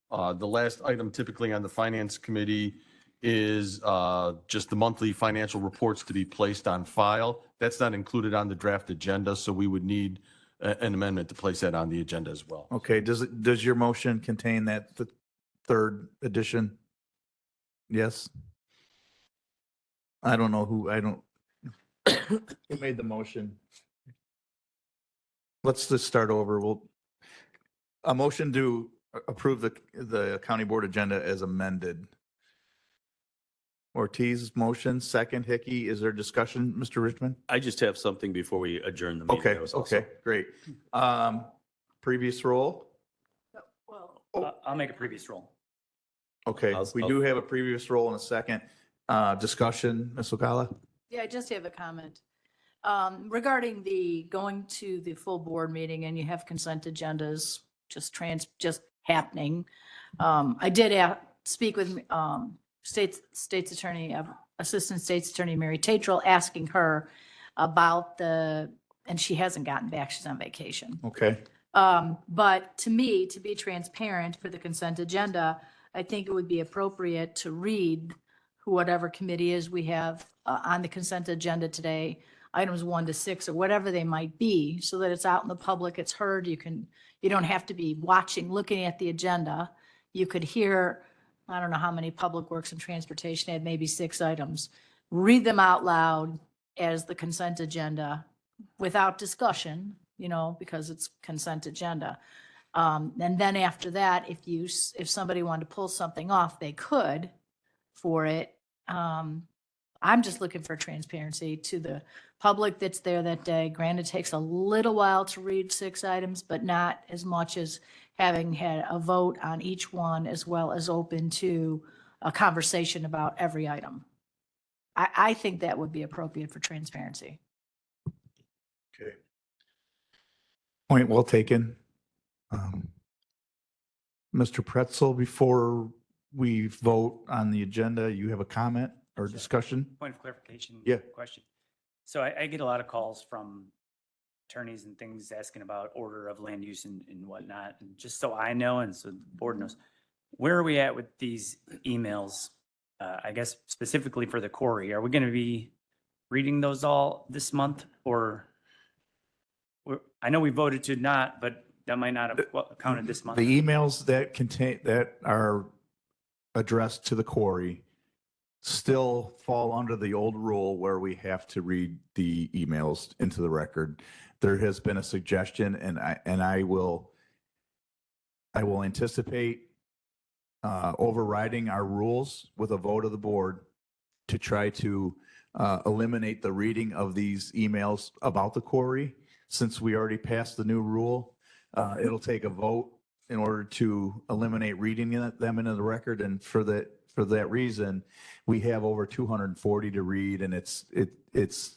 The last item typically on the finance committee is just the monthly financial reports to be placed on file. That's not included on the draft agenda, so we would need an amendment to place that on the agenda as well. Okay, does your motion contain that the 3rd edition? Yes? I don't know who who made the motion. Let's just start over. A motion to approve the county board agenda as amended. Ortiz motion, second. Hickey, is there discussion, Mr. Richmond? I just have something before we adjourn the meeting. Okay, That was also- okay, great. Previous roll? I'll make a previous roll. Okay, we do have a previous roll in a second. Discussion, Ms. Ocala? Yeah, I just have a comment. Regarding the going to the full board meeting and you have consent agendas just happening. I did speak with State's Attorney, Assistant State's Attorney Mary Tatral, asking her about and she hasn't gotten back. She's on vacation. Okay. But to me, to be transparent for the consent agenda, I think it would be appropriate to read whatever committee is we have on the consent agenda today, items 1 to 6 or whatever they might be, so that it's out in the public, it's heard. You don't have to be looking at the agenda. You could hear, I don't know how many Public Works and Transportation had, maybe 6 items. Read them out loud as the consent agenda without discussion, because it's consent agenda. And then after that, if somebody wanted to pull something off, they could for it. I'm just looking for transparency to the public that's there that day. Granted, it takes a little while to read 6 items, but not as much as having had a vote on each one, as well as open to a conversation about every item. I think that would be appropriate for transparency. Okay. Point well taken. Mr. Pretzel, before we vote on the agenda, you have a comment or discussion? Point of clarification. Yeah. Question. So I get a lot of calls from attorneys and things asking about order of land use and whatnot. And just so I know, and so the board knows, where are we at with these emails? I guess specifically for the quarry, are we going to be reading those all this month or? I know we voted to not, but that might not have counted this month. The emails that are addressed to the quarry still fall under the old rule where we have to read the emails into the record. There has been a suggestion, and I will anticipate overriding our rules with a vote of the board to try to eliminate the reading of these emails about the quarry. Since we already passed the new rule, it'll take a vote in order to eliminate reading them into the record. And for that reason, we have over 240 to read, and it's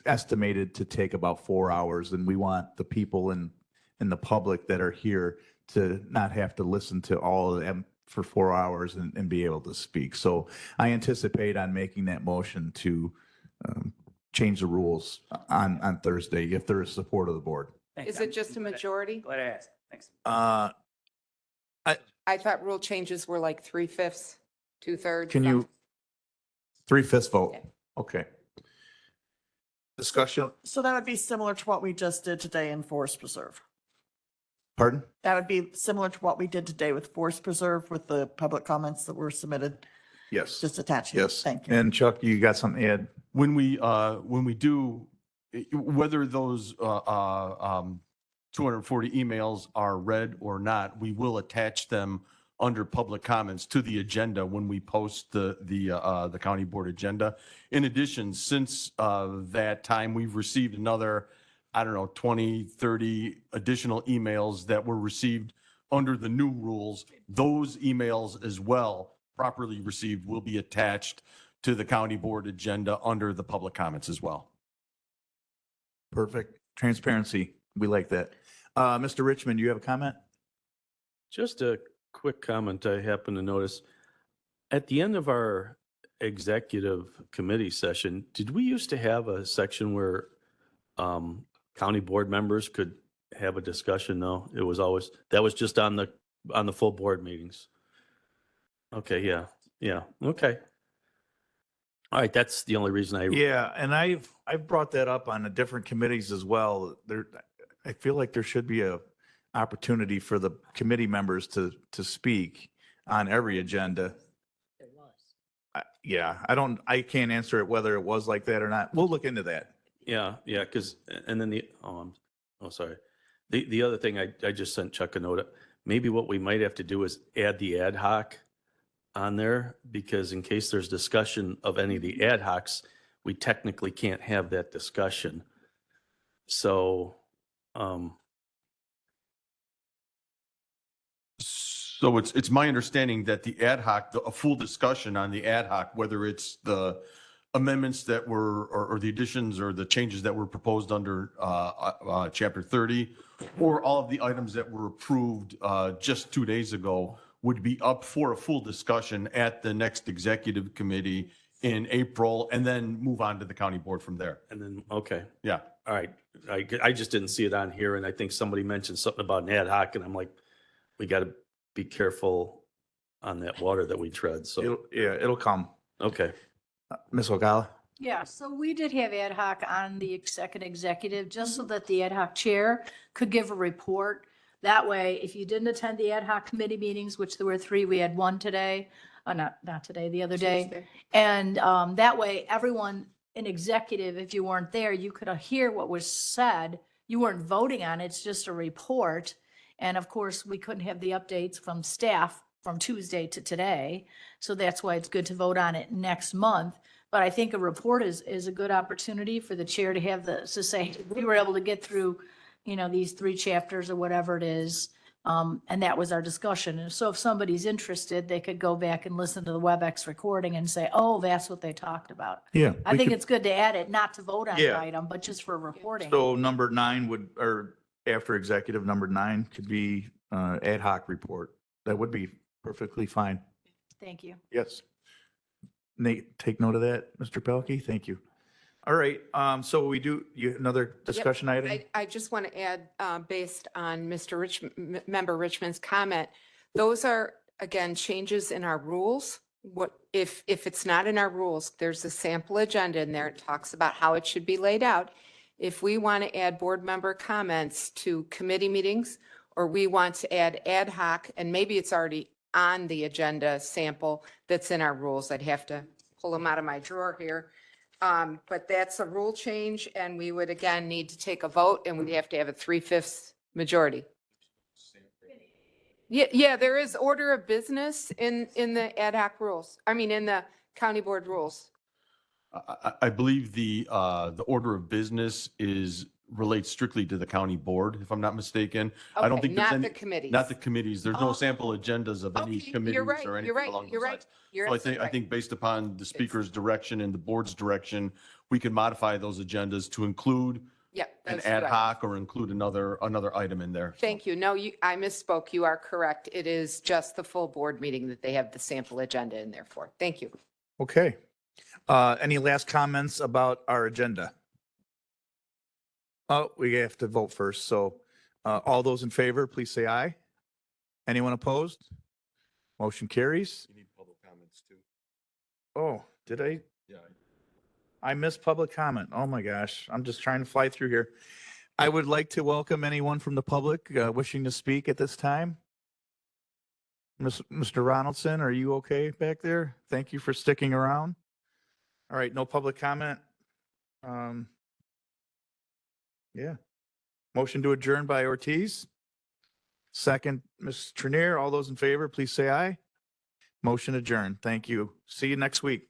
estimated to take about 4 hours. And we want the people in the public that are here to not have to listen to all of them for 4 hours and be able to speak. So I anticipate on making that motion to change the rules on Thursday if there is support of the board. Thanks. Is it just a majority? Glad I asked. Thanks. I thought rule changes were like 3/5, 2/3. Can you, 3/5 vote? Yeah. Okay. Discussion, So that would be similar to what we just did today in Forest Preserve. pardon? That would be similar to what we did today with Forest Preserve with the public comments that were submitted, Yes. just attaching. Yes. Thank you. And Chuck, you got something to add? When we do, whether those 240 emails are read or not, we will attach them under public comments to the agenda when we post the county board agenda. In addition, since that time, we've received another, 20, 30 additional emails that were received under the new rules. Those emails as well, properly received, will be attached to the county board agenda under the public comments as well. Perfect. Transparency. We like that. Mr. Richmond, you have a comment? Just a quick comment I happened to notice. At the end of our executive committee session, did we used to have a section where county board members could have a discussion? No, it was always, that was just on the full board meetings. Okay, yeah, okay. All right, that's the only reason Yeah, and I've brought that up on the different committees as well. I feel like there should be a opportunity for the committee members to speak on every agenda. There was. I can't answer it whether it was like that or not. We'll look into that. Yeah, because, and then sorry. The other thing, I just sent Chuck a note. Maybe what we might have to do is add the ad hoc on there, because in case there's discussion of any of the ad hocs, we technically can't have that discussion. So, So it's my understanding that the ad hoc, a full discussion on the ad hoc, whether it's the amendments that were, or the additions or the changes that were proposed under chapter 30, or all of the items that were approved just 2 days ago, would be up for a full discussion at the next executive committee in April, and then move on to the county board from there. and then, okay, Yeah. all right. I just didn't see it on here, and I think somebody mentioned something about an ad hoc, and I'm like, we got to be careful on that water that we tread, so, It'll come. okay. Ms. Ogala? Yeah, so we did have ad hoc on the second executive, just so that the ad hoc chair could give a report. That way, if you didn't attend the ad hoc committee meetings, which there were 3, we had 1 today, not today, the other day. Tuesday. And that way, everyone in executive, if you weren't there, you could hear what was said. You weren't voting on it, it's just a report. And of course, we couldn't have the updates from staff from Tuesday to today. So that's why it's good to vote on it next month. But I think a report is a good opportunity for the chair to have to say, we were able to get through, these 3 chapters or whatever it is. And that was our discussion. And so if somebody's interested, they could go back and listen to the WebEx recording and say, oh, that's what they talked about. Yeah. I think it's good to add it, not to vote on the Yeah. item, but just for reporting. So number 9 would, or after executive number 9 could be ad hoc report. That would be perfectly fine. Thank you. Yes. Nate, take note of that, Mr. Pelkey. Thank you. All right, so we do, another discussion item? I just want to add, based on Member Richmond's comment, those are, again, changes in our rules. What, if it's not in our rules, there's a sample agenda in there. It talks about how it should be laid out. If we want to add board member comments to committee meetings, or we want to add ad hoc, and maybe it's already on the agenda sample that's in our rules, I'd have to pull them out of my drawer here. But that's a rule change, and we would again need to take a vote, and we'd have to have a 3/5 majority. Yeah, there is order of business in the ad hoc rules. I mean, in the county board rules. I believe the order of business relates strictly to the county board, if I'm not mistaken. I don't Okay, think there's not any. the committees. Not the committees. There's no Oh. sample agendas of any Okay, committees you're right, or anything you're right, along those you're right. lines. You're So I absolutely right. think based upon the speaker's direction and the board's direction, we can modify those agendas to include Yeah. an those ad two hoc or include another item in there. Thank you. No, I misspoke. You are correct. It is just the full board meeting that they have the sample agenda in there for. Thank you. Okay. Any last comments about our agenda? Oh, we have to vote first. So all those in favor, please say aye. Anyone opposed? Motion carries. You need public comments too. Oh, did I? Yeah. I missed public comment. Oh my gosh, I'm just trying to fly through here. I would like to welcome anyone from the public wishing to speak at this time. Mr. Ronaldson, are you okay back there? Thank you for sticking around. All right, no public comment. Yeah. Motion to adjourn by Ortiz. Second, Ms. Trenier. All those in favor, please say aye. Motion adjourned. Thank you. See you next week.